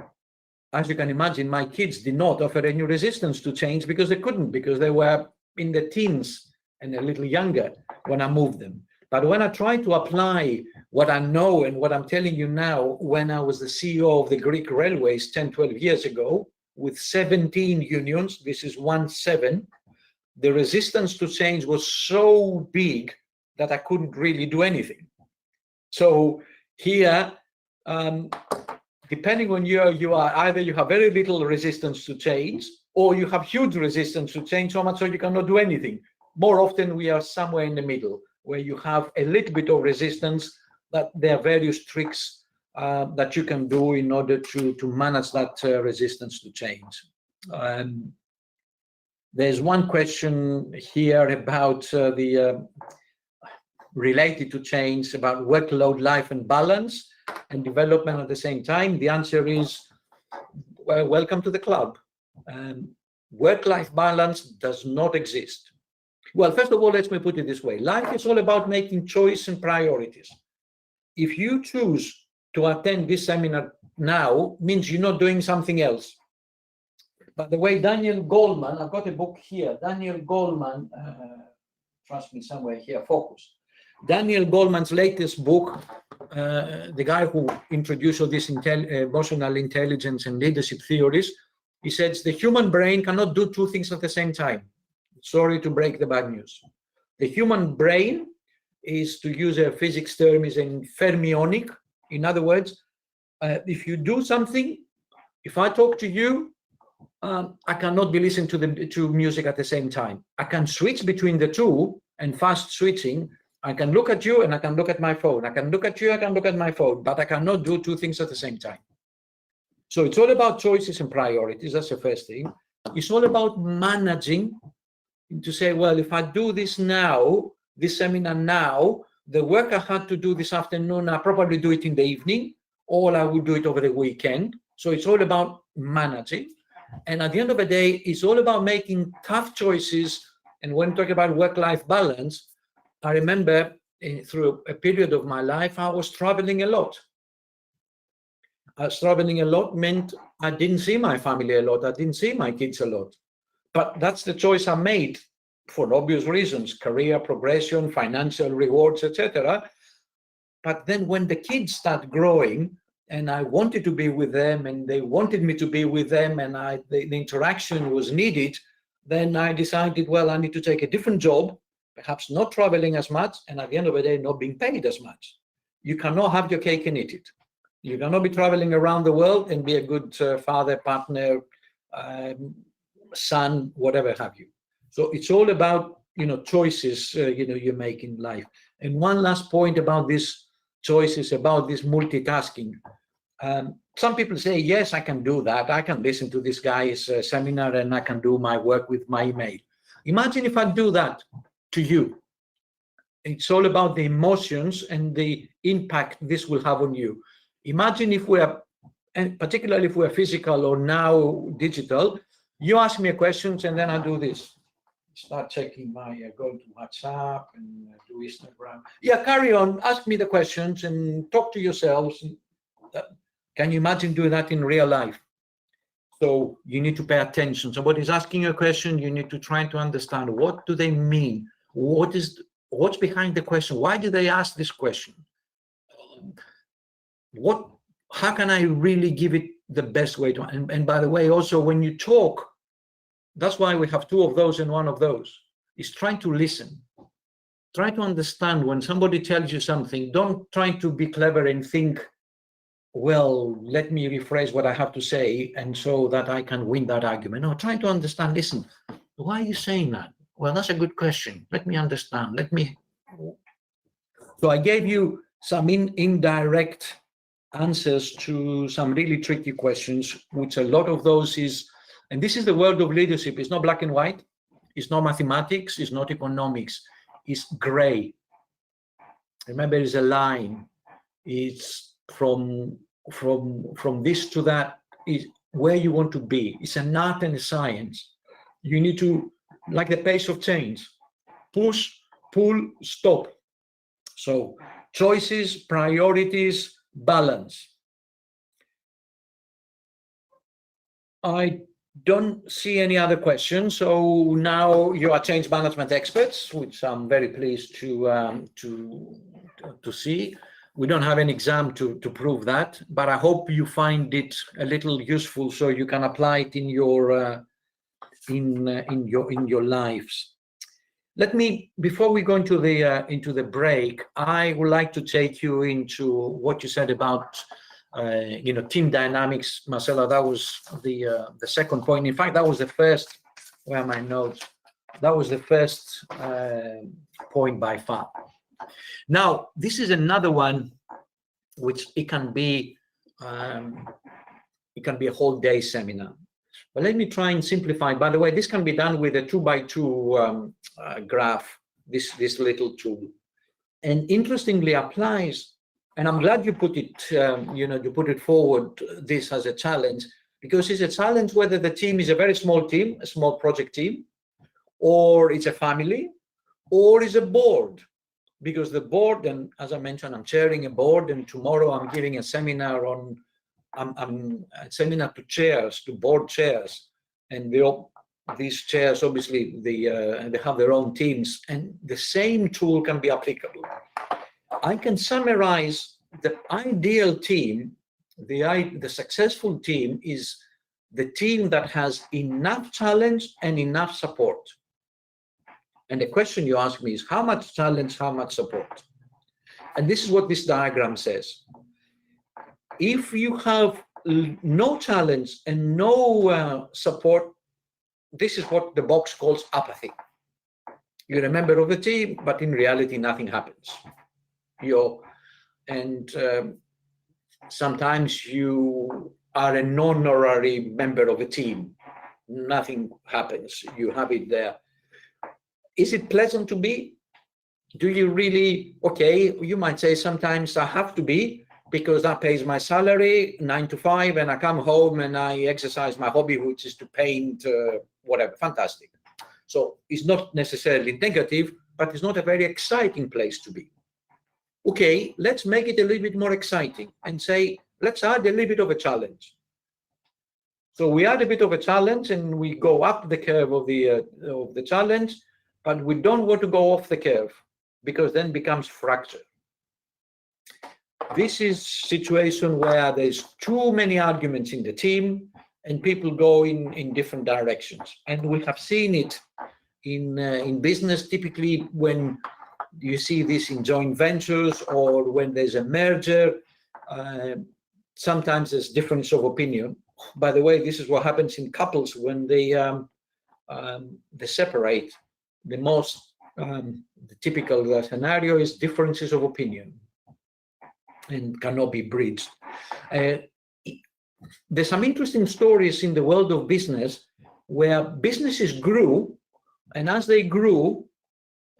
S1: as you can imagine, my kids did not offer any resistance to change because they couldn't, because they were in the teens and a little younger when I moved them. But when I try to apply what I know and what I'm telling you now, when I was the CEO of the Greek Railways 10, 12 years ago, with 17 unions, this is 17, the resistance to change was so big that I couldn't really do anything. So here, depending on you are, either you have very little resistance to change, or you have huge resistance to change so much so you cannot do anything. More often, we are somewhere in the middle, where you have a little bit of resistance, that there are various tricks that you can do in order to manage that resistance to change. There's one question here about related to change, about workload, life and balance and development at the same time. The answer is, well, welcome to the club. Work-life balance does not exist. Well, first of all, let me put it this way. Life is all about making choice and priorities. If you choose to attend this seminar now, means you're not doing something else. By the way, Daniel Goleman, I've got a book here. Daniel Goleman, trust me, somewhere here, focus. Daniel Goleman's latest book, the guy who introduced all this emotional intelligence and leadership theories, he says the human brain cannot do two things at the same time. Sorry to break the bad news. The human brain is, to use a physics term, is fermionic. In other words, if you do something, if I talk to you, I cannot be listening to music at the same time. I can switch between the two, and fast switching. I can look at you and I can look at my phone. I can look at you, I can look at my phone, but I cannot do two things at the same time. So it's all about choices and priorities. That's the first thing. It's all about managing, to say, well, if I do this now, this seminar now, the work I had to do this afternoon, I probably do it in the evening, or I will do it over the weekend. So it's all about managing. And at the end of the day, it's all about making tough choices. And when talking about work-life balance, I remember through a period of my life, I was traveling a lot. Traveling a lot meant I didn't see my family a lot. I didn't see my kids a lot. But that's the choice I made for obvious reasons, career progression, financial rewards, etc. But then when the kids start growing and I wanted to be with them and they wanted me to be with them and the interaction was needed, then I decided, well, I need to take a different job, perhaps not traveling as much, and at the end of the day, not being paid as much. you cannot have your cake and eat it. You cannot be traveling around the world and be a good father, partner, son, whatever have you. So it's all about, choices, you make in life. And one last point about these choices, about this multitasking. Some people say, yes, I can do that. I can listen to this guy's seminar and I can do my work with my email. Imagine if I do that to you. It's all about the emotions and the impact this will have on you. Imagine if and particularly if we're physical or now digital, you ask me a question and then I do this. Start checking go to WhatsApp and do Instagram. Yeah, carry on, ask me the questions and talk to yourselves. Can you imagine doing that in real life? So you need to pay attention. Somebody's asking you a question, you need to try to understand, what do they mean? What's behind the question? Why do they ask this question? How can I really give it the best way to, and by the way, also when you talk, that's why we have 2 of those and 1 of those, is trying to listen. Try to understand when somebody tells you something. Don't try to be clever and think, well, let me rephrase what I have to say and so that I can win that argument. No, try to understand, listen, why are you saying that? Well, that's a good question. Let me understand. So I gave you some indirect answers to some really tricky questions, which a lot of those is, and this is the world of leadership. It's not black and white. It's not mathematics. It's not economics. It's gray. Remember, it's a line. It's from this to that is where you want to be. It's an art and a science. You need to, like the pace of change, push, pull, stop. So choices, priorities, balance. I don't see any other questions. So now you are change management experts, which I'm very pleased to see. We don't have an exam to prove that, but I hope you find it a little useful so you can apply it in your lives. Let me, before we go into the break, I would like to take you into what you said about team dynamics, Marcela. That was the second point. In fact, that was the first. Where are my notes? That was the first point by far. Now, this is another one, which it can be a whole day seminar. But let me try and simplify. By the way, this can be done with a 2x2 graph, this little tool, and interestingly applies. And I'm glad you put it, you put it forward, this as a challenge, because it's a challenge whether the team is a very small team, a small project team, or it's a family, or it's a board. Because the board, and as I mentioned, I'm chairing a board, and tomorrow I'm giving a seminar on, I'm a seminar to chairs, to board chairs, and these chairs, obviously, they have their own teams, and the same tool can be applicable. I can summarize the ideal team, the successful team is the team that has enough challenge and enough support. And the question you ask me is, how much challenge, how much support? And this is what this diagram says. If you have no challenge and no support, this is what the box calls apathy. You're a member of the team, but in reality, nothing happens. Sometimes you are a non-honorary member of a team. Nothing happens. You have it there. Is it pleasant to be? Do you really? Okay, you might say sometimes I have to be because that pays my salary 9 to 5, and I come home and I exercise my hobby, which is to paint, whatever. Fantastic. So it's not necessarily negative, but it's not a very exciting place to be. Okay, let's make it a little bit more exciting and say, let's add a little bit of a challenge. So we add a bit of a challenge and we go up the curve of the challenge, but we don't want to go off the curve because then it becomes fracture. This is a situation where there's too many arguments in the team and people go in different directions. And we have seen it in business, typically when You see this in joint ventures or when there's a merger. Sometimes there's difference of opinion. By the way, this is what happens in couples when they separate. The typical scenario is differences of opinion and cannot be bridged. There's some interesting stories in the world of business where businesses grew, and as they grew,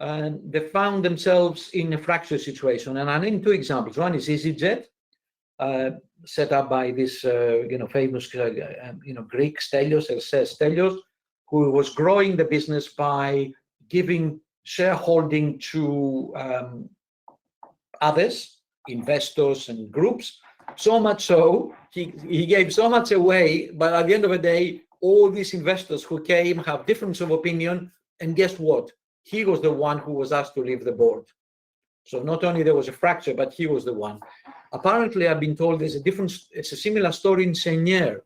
S1: they found themselves in a fractured situation. And I name two examples. One is EasyJet, set up by this famous Greek Stelios, who was growing the business by giving shareholding to others, investors and groups, so much so he gave so much away, but at the end of the day, all these investors who came have difference of opinion, and guess what? He was the one who was asked to leave the board. So not only there was a fracture, but he was the one. Apparently, I've been told it's a similar story in Senier.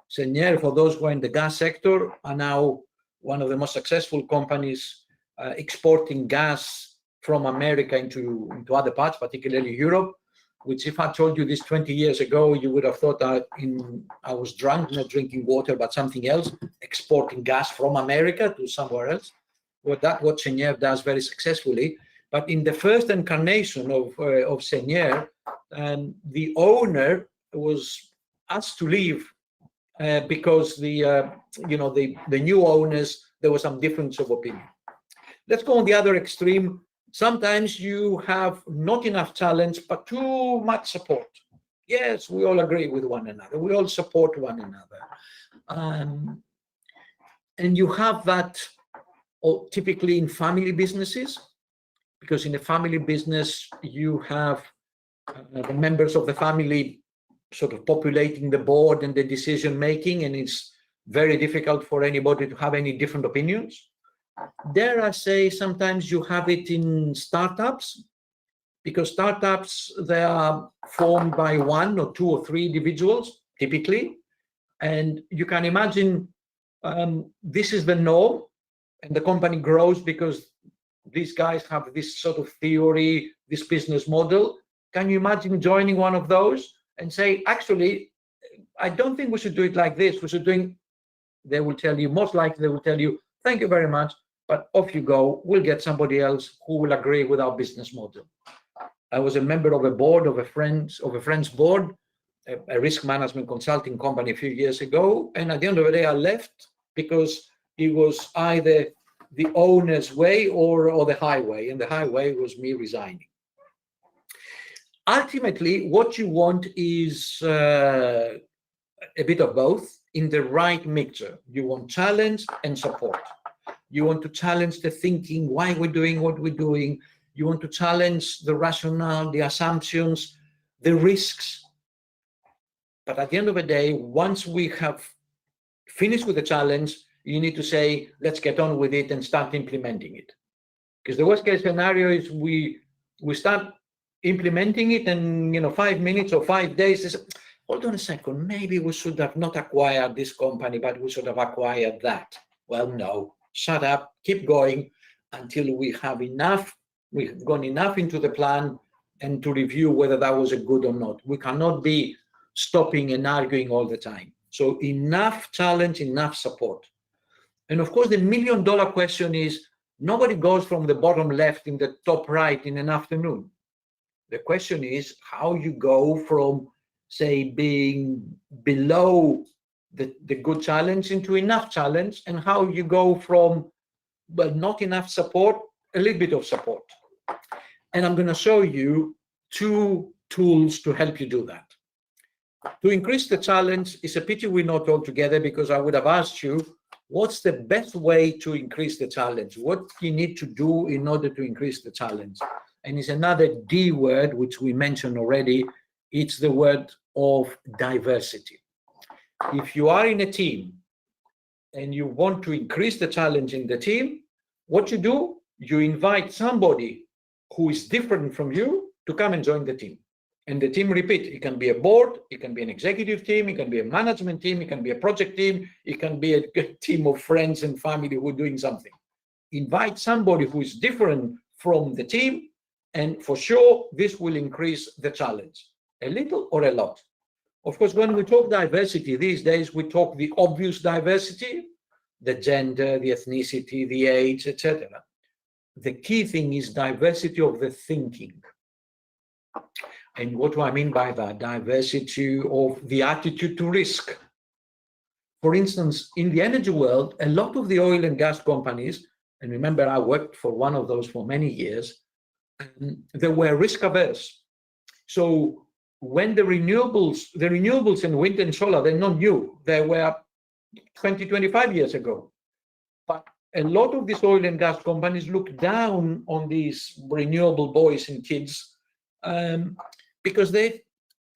S1: Senier, for those who are in the gas sector, are now one of the most successful companies exporting gas from America into other parts, particularly Europe, which if I told you this 20 years ago, you would have thought I was drunk, not drinking water, but something else, exporting gas from America to somewhere else. Well, that's what Senier does very successfully. But in the first incarnation of Senier, the owner was asked to leave because the new owners, there was some difference of opinion. Let's go on the other extreme. Sometimes you have not enough challenge, but too much support. Yes, we all agree with one another. We all support one another. And you have that typically in family businesses, because in a family business, you have the members of the family sort of populating the board and the decision making, and it's very difficult for anybody to have any different opinions. Dare I say, sometimes you have it in startups, because startups, they are formed by one or two or three individuals, typically. And you can imagine this is the norm, and the company grows because these guys have this sort of theory, this business model. Can you imagine joining one of those and say, actually, I don't think we should do it like this. We should do. They will tell you, most likely they will tell you, thank you very much, but off you go. We'll get somebody else who will agree with our business model. I was a member of a board of a friend's board, a risk management consulting company a few years ago, and at the end of the day, I left because it was either the owner's way or the highway, and the highway was me resigning. Ultimately, what you want is a bit of both in the right mixture. You want challenge and support. You want to challenge the thinking, why we're doing what we're doing. You want to challenge the rationale, the assumptions, the risks. But at the end of the day, once we have finished with the challenge, you need to say, let's get on with it and start implementing it. Because the worst case scenario is we start implementing it, and 5 minutes or 5 days, hold on a second, maybe we should have not acquired this company, but we should have acquired that. Well, no, shut up, keep going until we have enough, we've gone enough into the plan and to review whether that was a good or not. We cannot be stopping and arguing all the time. So enough challenge, enough support. And of course, the $1 million question is, nobody goes from the bottom left in the top right in an afternoon. The question is how you go from, say, being below the good challenge into enough challenge, and how you go from, well, not enough support, a little bit of support. And I'm going to show you 2 tools to help you do that. To increase the challenge, it's a pity we're not all together, because I would have asked you, what's the best way to increase the challenge? What you need to do in order to increase the challenge? And it's another D word, which we mentioned already. It's the word of diversity. If you are in a team and you want to increase the challenge in the team, what you do, you invite somebody who is different from you to come and join the team. And the team, repeat, it can be a board, it can be an executive team, it can be a management team, it can be a project team, it can be a team of friends and family who are doing something. Invite somebody who is different from the team, and for sure, this will increase the challenge, a little or a lot. Of course, when we talk diversity these days, we talk the obvious diversity, the gender, the ethnicity, the age, etc. The key thing is diversity of the thinking. And what do I mean by that? Diversity of the attitude to risk. For instance, in the energy world, a lot of the oil and gas companies, and remember I worked for one of those for many years, they were risk averse. So when the renewables and wind and solar, they're not new. They were 20, 25 years ago. But a lot of these oil and gas companies look down on these renewable boys and kids because they,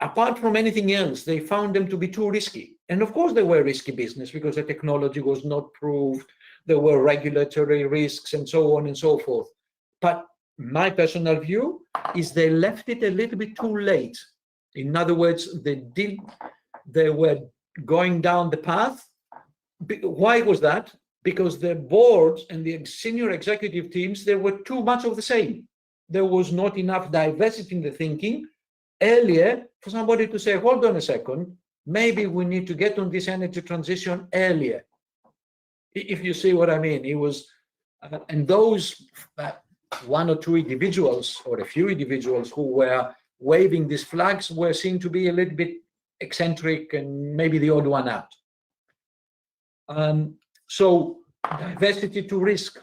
S1: apart from anything else, they found them to be too risky. And of course they were risky business because the technology was not proved, there were regulatory risks and so on and so forth. But my personal view is they left it a little bit too late. In other words, they were going down the path. Why was that? Because the boards and the senior executive teams, there were too much of the same. There was not enough diversity in the thinking earlier for somebody to say, hold on a second, maybe we need to get on this energy transition earlier. If you see what I mean, it was, and those one or two individuals or a few individuals who were waving these flags were seen to be a little bit eccentric and maybe the odd one out. So diversity to risk,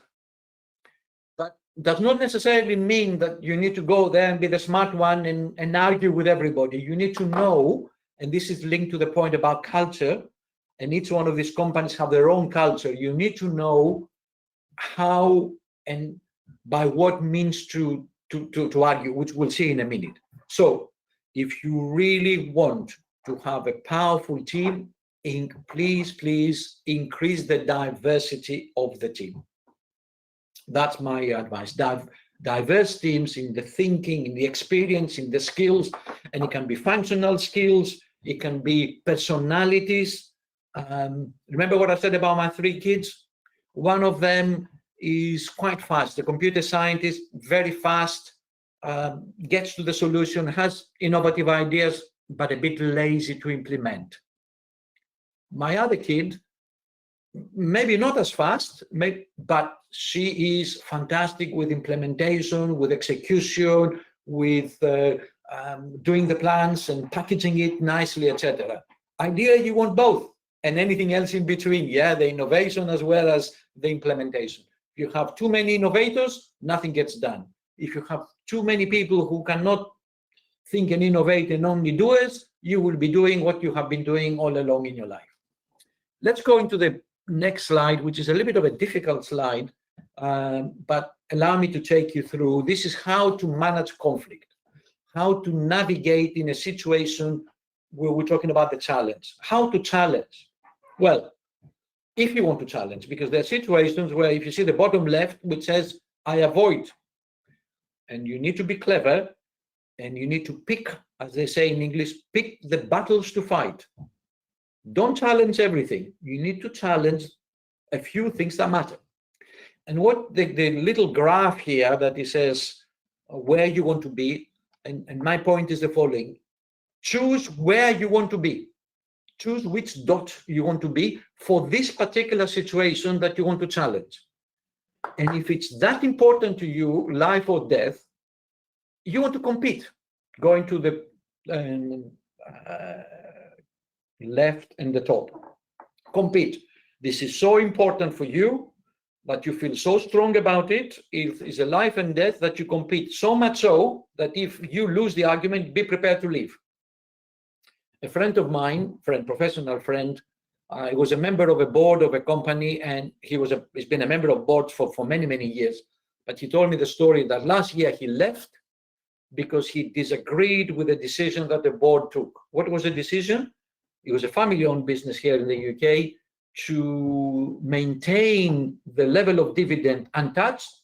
S1: but does not necessarily mean that you need to go there and be the smart one and argue with everybody. You need to know, and this is linked to the point about culture, and each one of these companies have their own culture. You need to know how and by what means to argue, which we'll see in a minute. So if you really want to have a powerful team, please increase the diversity of the team. That's my advice. Diverse teams in the thinking, in the experience, in the skills, and it can be functional skills, it can be personalities. Remember what I said about my three kids? One of them is quite fast, a computer scientist, very fast, gets to the solution, has innovative ideas, but a bit lazy to implement. My other kid, maybe not as fast, but she is fantastic with implementation, with execution, with doing the plans and packaging it nicely, etc. Ideally, you want both and anything else in between, yeah, the innovation as well as the implementation. If you have too many innovators, nothing gets done. If you have too many people who cannot think and innovate and only doers, you will be doing what you have been doing all along in your life. Let's go into the next slide, which is a little bit of a difficult slide, but allow me to take you through. This is how to manage conflict, how to navigate in a situation where we're talking about the challenge. How to challenge? Well, if you want to challenge, because there are situations where if you see the bottom left, which says, I avoid, and you need to be clever, and you need to pick, as they say in English, pick the battles to fight. Don't challenge everything. You need to challenge a few things that matter. And what the little graph here that it says where you want to be, and my point is the following. Choose where you want to be. Choose which dot you want to be for this particular situation that you want to challenge. And if it's that important to you, life or death, you want to compete. Going to the left and the top. Compete. This is so important for you that you feel so strong about it. It is a life and death that you compete, so much so that if you lose the argument, be prepared to leave. A friend of mine, professional friend, he was a member of a board of a company, and he's been a member of boards for many, many years. But he told me the story that last year he left because he disagreed with the decision that the board took. What was the decision? It was a family-owned business here in the UK to maintain the level of dividend untouched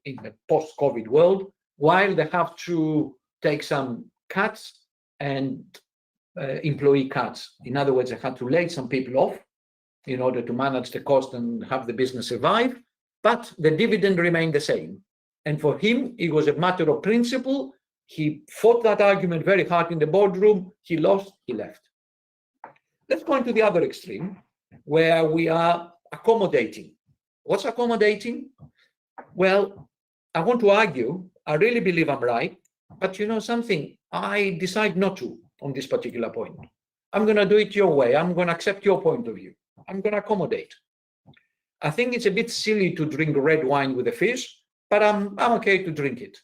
S1: in the post-COVID world, while they have to take some cuts and employee cuts. In other words, they had to lay some people off in order to manage the cost and have the business survive, but the dividend remained the same. And for him, it was a matter of principle. He fought that argument very hard in the boardroom. He lost, he left. Let's go into the other extreme, where we are accommodating. What's accommodating? Well, I want to argue. I really believe I'm right. But you know something? I decide not to on this particular point. I'm going to do it your way. I'm going to accept your point of view. I'm going to accommodate. I think it's a bit silly to drink red wine with a fish, but I'm okay to drink it.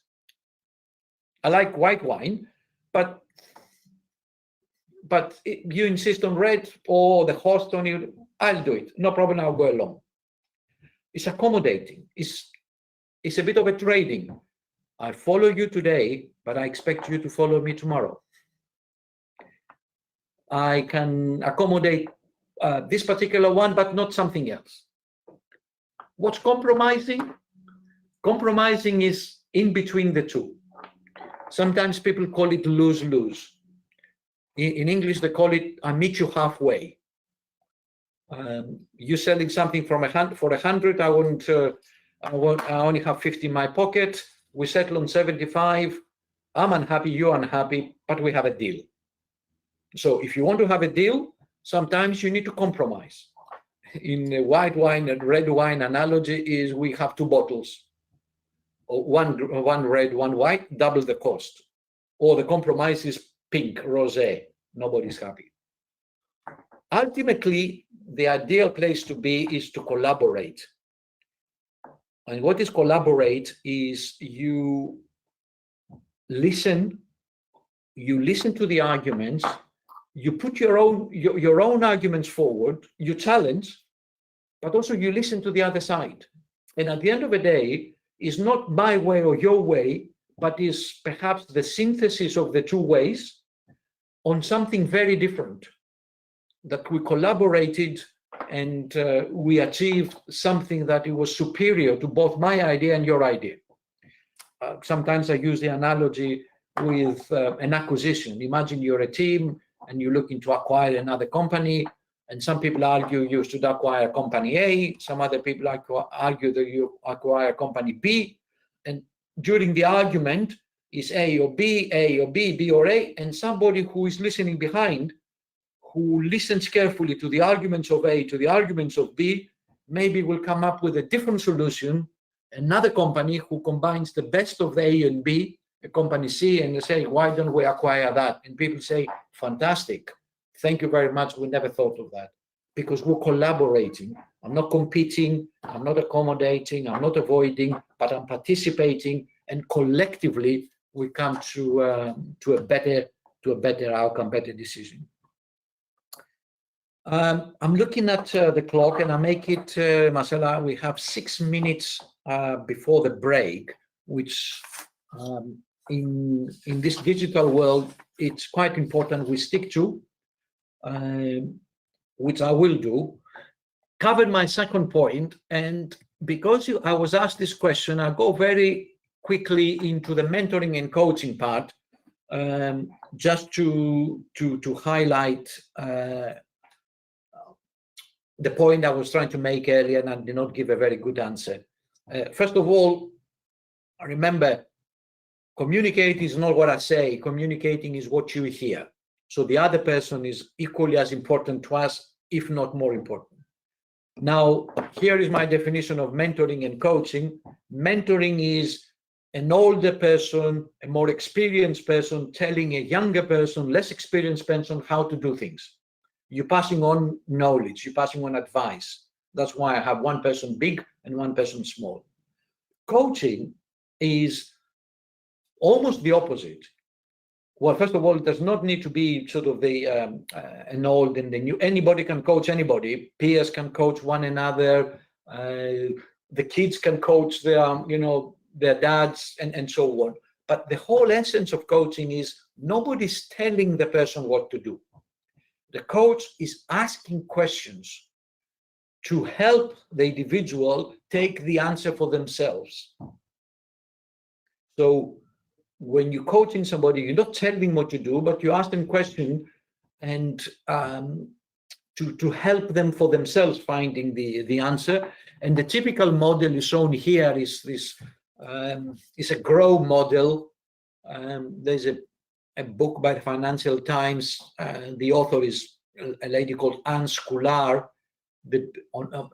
S1: I like white wine, but you insist on red or the host on you, I'll do it. No problem, I'll go along. It's accommodating. It's a bit of a trading. I follow you today, but I expect you to follow me tomorrow. I can accommodate this particular one, but not something else. What's compromising? Compromising is in between the two. Sometimes people call it lose-lose. In English, they call it I meet you halfway. You're selling something for 100. I only have 50 in my pocket. We settle on 75. I'm unhappy, you're unhappy, but we have a deal. So if you want to have a deal, sometimes you need to compromise. In a white wine and red wine analogy is we have two bottles, one red, one white, double the cost. Or the compromise is pink, rosé, nobody's happy. Ultimately, the ideal place to be is to collaborate. And what is collaborate is you listen to the arguments, you put your own arguments forward, you challenge, but also you listen to the other side. And at the end of the day, it's not my way or your way, but is perhaps the synthesis of the two ways on something very different, that we collaborated and we achieved something that it was superior to both my idea and your idea. Sometimes I use the analogy with an acquisition. Imagine you're a team and you're looking to acquire another company, and some people argue you should acquire company A, some other people argue that you acquire company B, and during the argument is A or B, B or A, and somebody who is listening behind, who listens carefully to the arguments of A, to the arguments of B, maybe will come up with a different solution, another company who combines the best of the A and B, a company C, and they say, why don't we acquire that? And people say, fantastic, thank you very much, we never thought of that. Because we're collaborating. I'm not competing, I'm not accommodating, I'm not avoiding, but I'm participating, and collectively we come to a better outcome, better decision. I'm looking at the clock, and I make it, Marcella, we have 6 minutes before the break, which in this digital world, it's quite important we stick to, which I will do. Covered my second point, and because I was asked this question, I'll go very quickly into the mentoring and coaching part, just to highlight the point I was trying to make earlier, and I did not give a very good answer. First of all, remember, communicating is not what I say, communicating is what you hear. So the other person is equally as important to us, if not more important. Now, here is my definition of mentoring and coaching. Mentoring is an older person, a more experienced person telling a younger person, less experienced person how to do things. You're passing on knowledge, you're passing on advice. That's why I have one person big and one person small. Coaching is almost the opposite. Well, first of all, it does not need to be sort of the an old and the new. Anybody can coach anybody. Peers can coach one another. The kids can coach their dads and so on. But the whole essence of coaching is nobody's telling the person what to do. The coach is asking questions to help the individual take the answer for themselves. So when you're coaching somebody, you're not telling them what to do, but you ask them questions and to help them for themselves finding the answer. And the typical model is shown here is this It's a grow model. There's a book by the Financial Times. The author is a lady called Anne Skoular.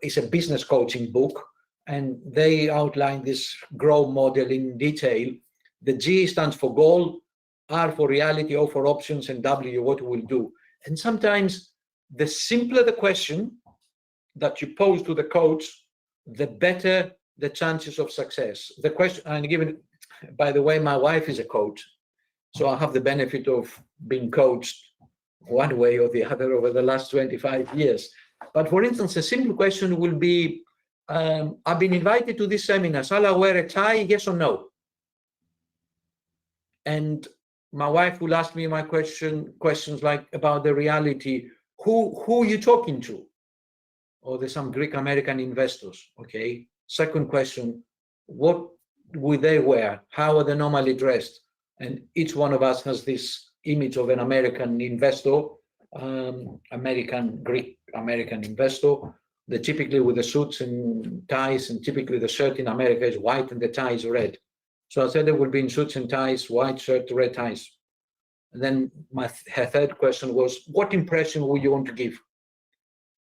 S1: It's a business coaching book, and they outline this grow model in detail. The G stands for goal, R for reality, O for options, and W what we'll do. And sometimes the simpler the question that you pose to the coach, the better the chances of success. The question, and given, by the way, my wife is a coach, so I have the benefit of being coached one way or the other over the last 25 years. But for instance, a simple question will be, I've been invited to this seminar, shall I wear a tie, yes or no? And my wife will ask me questions like about the reality, who are you talking to? Or there's some Greek American investors, okay? Second question, what will they wear? How are they normally dressed? And each one of us has this image of an American investor, Greek American investor. They're typically with the suits and ties, and typically the shirt in America is white and the tie is red. So I said they will be in suits and ties, white shirt, red ties. And then her third question was, what impression would you want to give?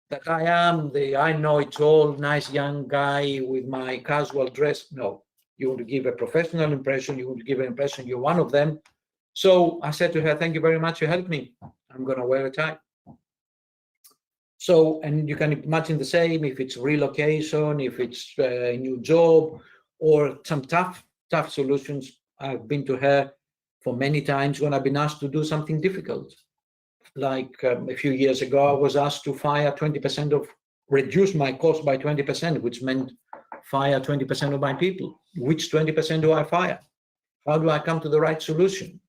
S1: That I am I know it all, nice young guy with my casual dress? No, you want to give a professional impression, you want to give an impression you're one of them. So I said to her, thank you very much, you helped me. I'm going to wear a tie. So, and you can imagine the same if it's relocation, if it's a new job, or some tough solutions. I've been to her for many times when I've been asked to do something difficult. Like a few years ago, I was asked to reduce my cost by 20%, which meant fire 20% of my people. Which 20% do I fire? How do I come to the right solution?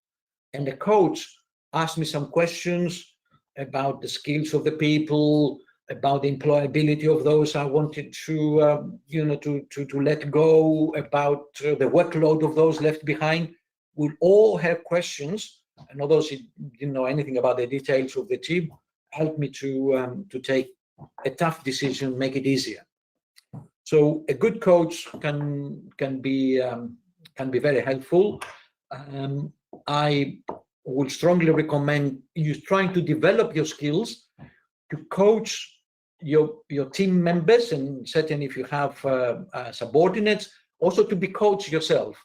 S1: And the coach asked me some questions about the skills of the people, about the employability of those I wanted to, to let go, about the workload of those left behind. We'll all have questions. And although she didn't know anything about the details of the team, helped me to take a tough decision, make it easier. So a good coach can be very helpful. I would strongly recommend you trying to develop your skills to coach your team members, and certainly if you have subordinates, also to be coached yourself.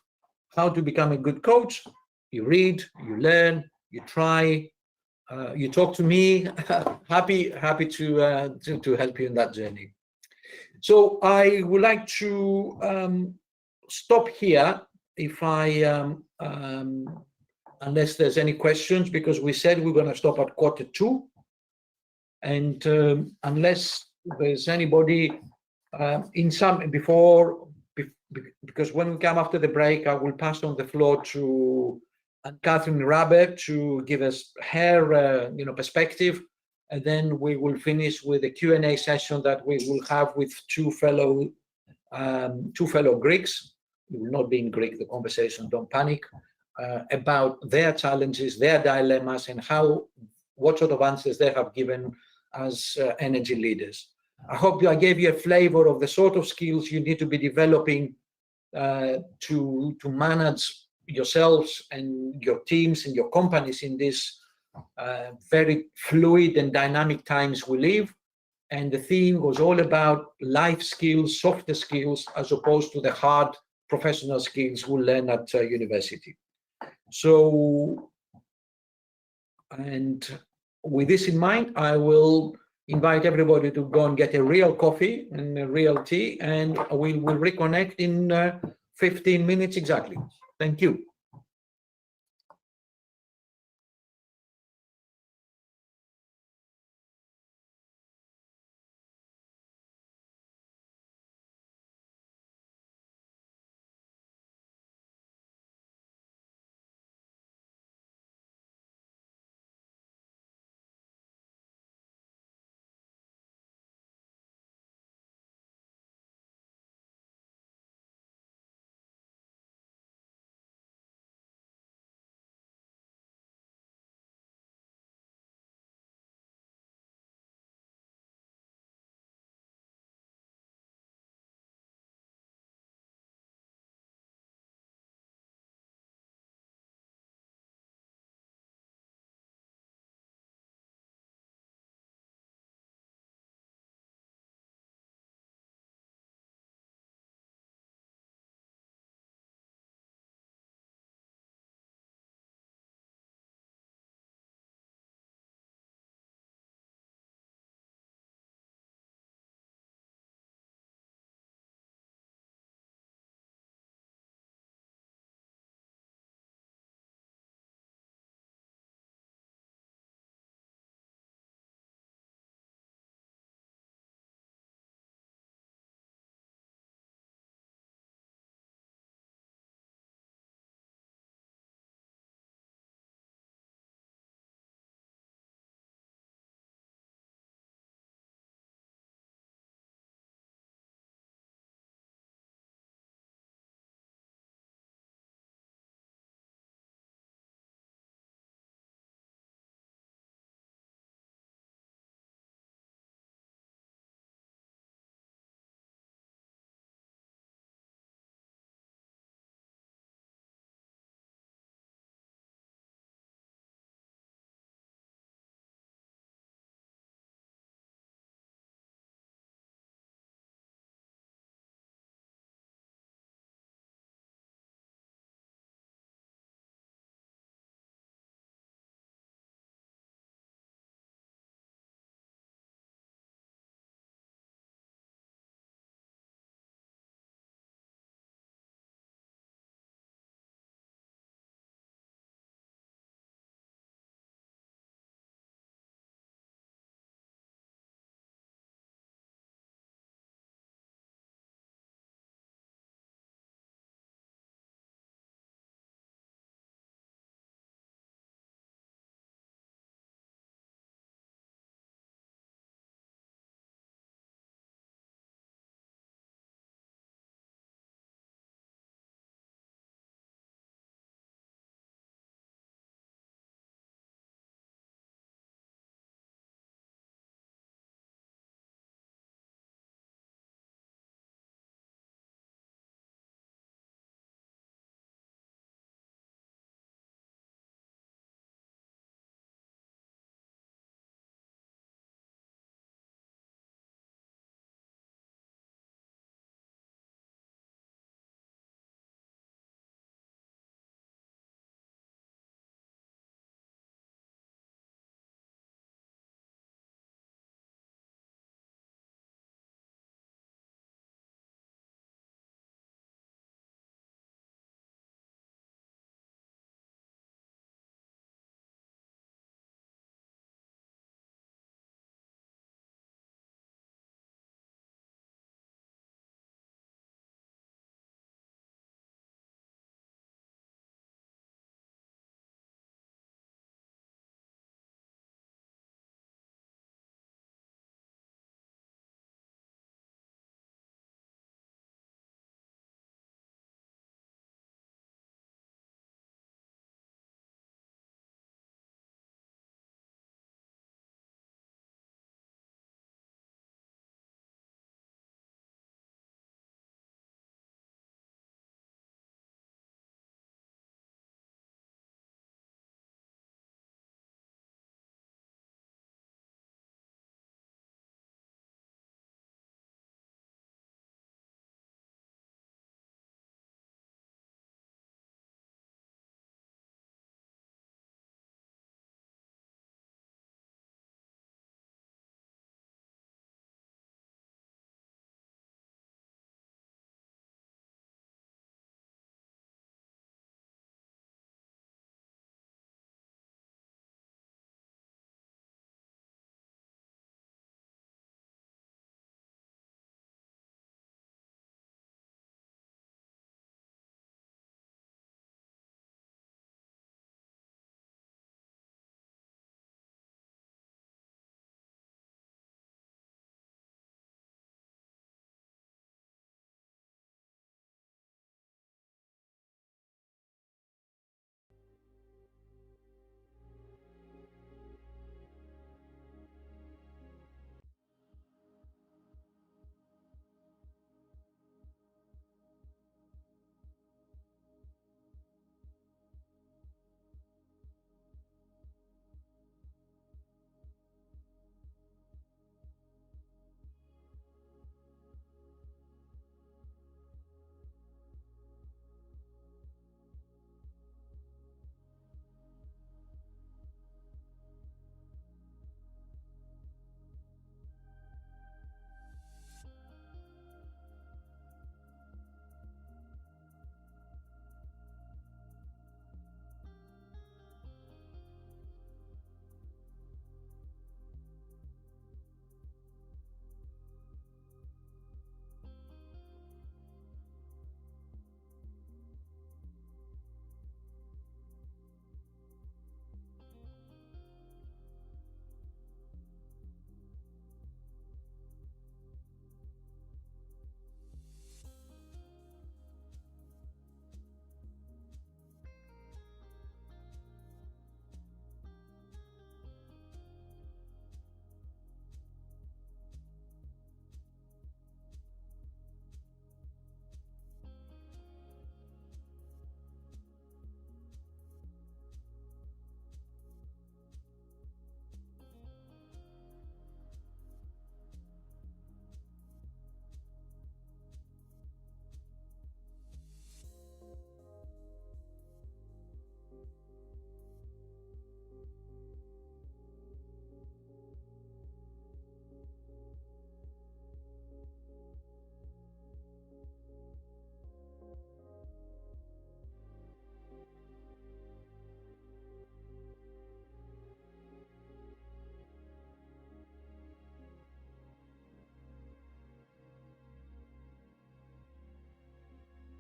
S1: How to become a good coach? You read, you learn, you try, you talk to me. happy to help you in that journey. So I would like to stop here if unless there's any questions, because we said we're going to stop at 1:45. And unless there's anybody because when we come after the break, I will pass on the floor to Catherine Rabe to give us her perspective, and then we will finish with a Q&A session that we will have with two fellow Greeks. It will not be in Greek, the conversation, don't panic, about their challenges, their dilemmas, and what sort of answers they have given as energy leaders. I hope I gave you a flavor of the sort of skills you need to be developing to manage yourselves and your teams and your companies in these very fluid and dynamic times we live. And the theme was all about life skills, softer skills, as opposed to the hard professional skills we learn at university. So, and with this in mind, I will invite everybody to go and get a real coffee and a real tea, and we will reconnect in 15 minutes exactly. Thank you.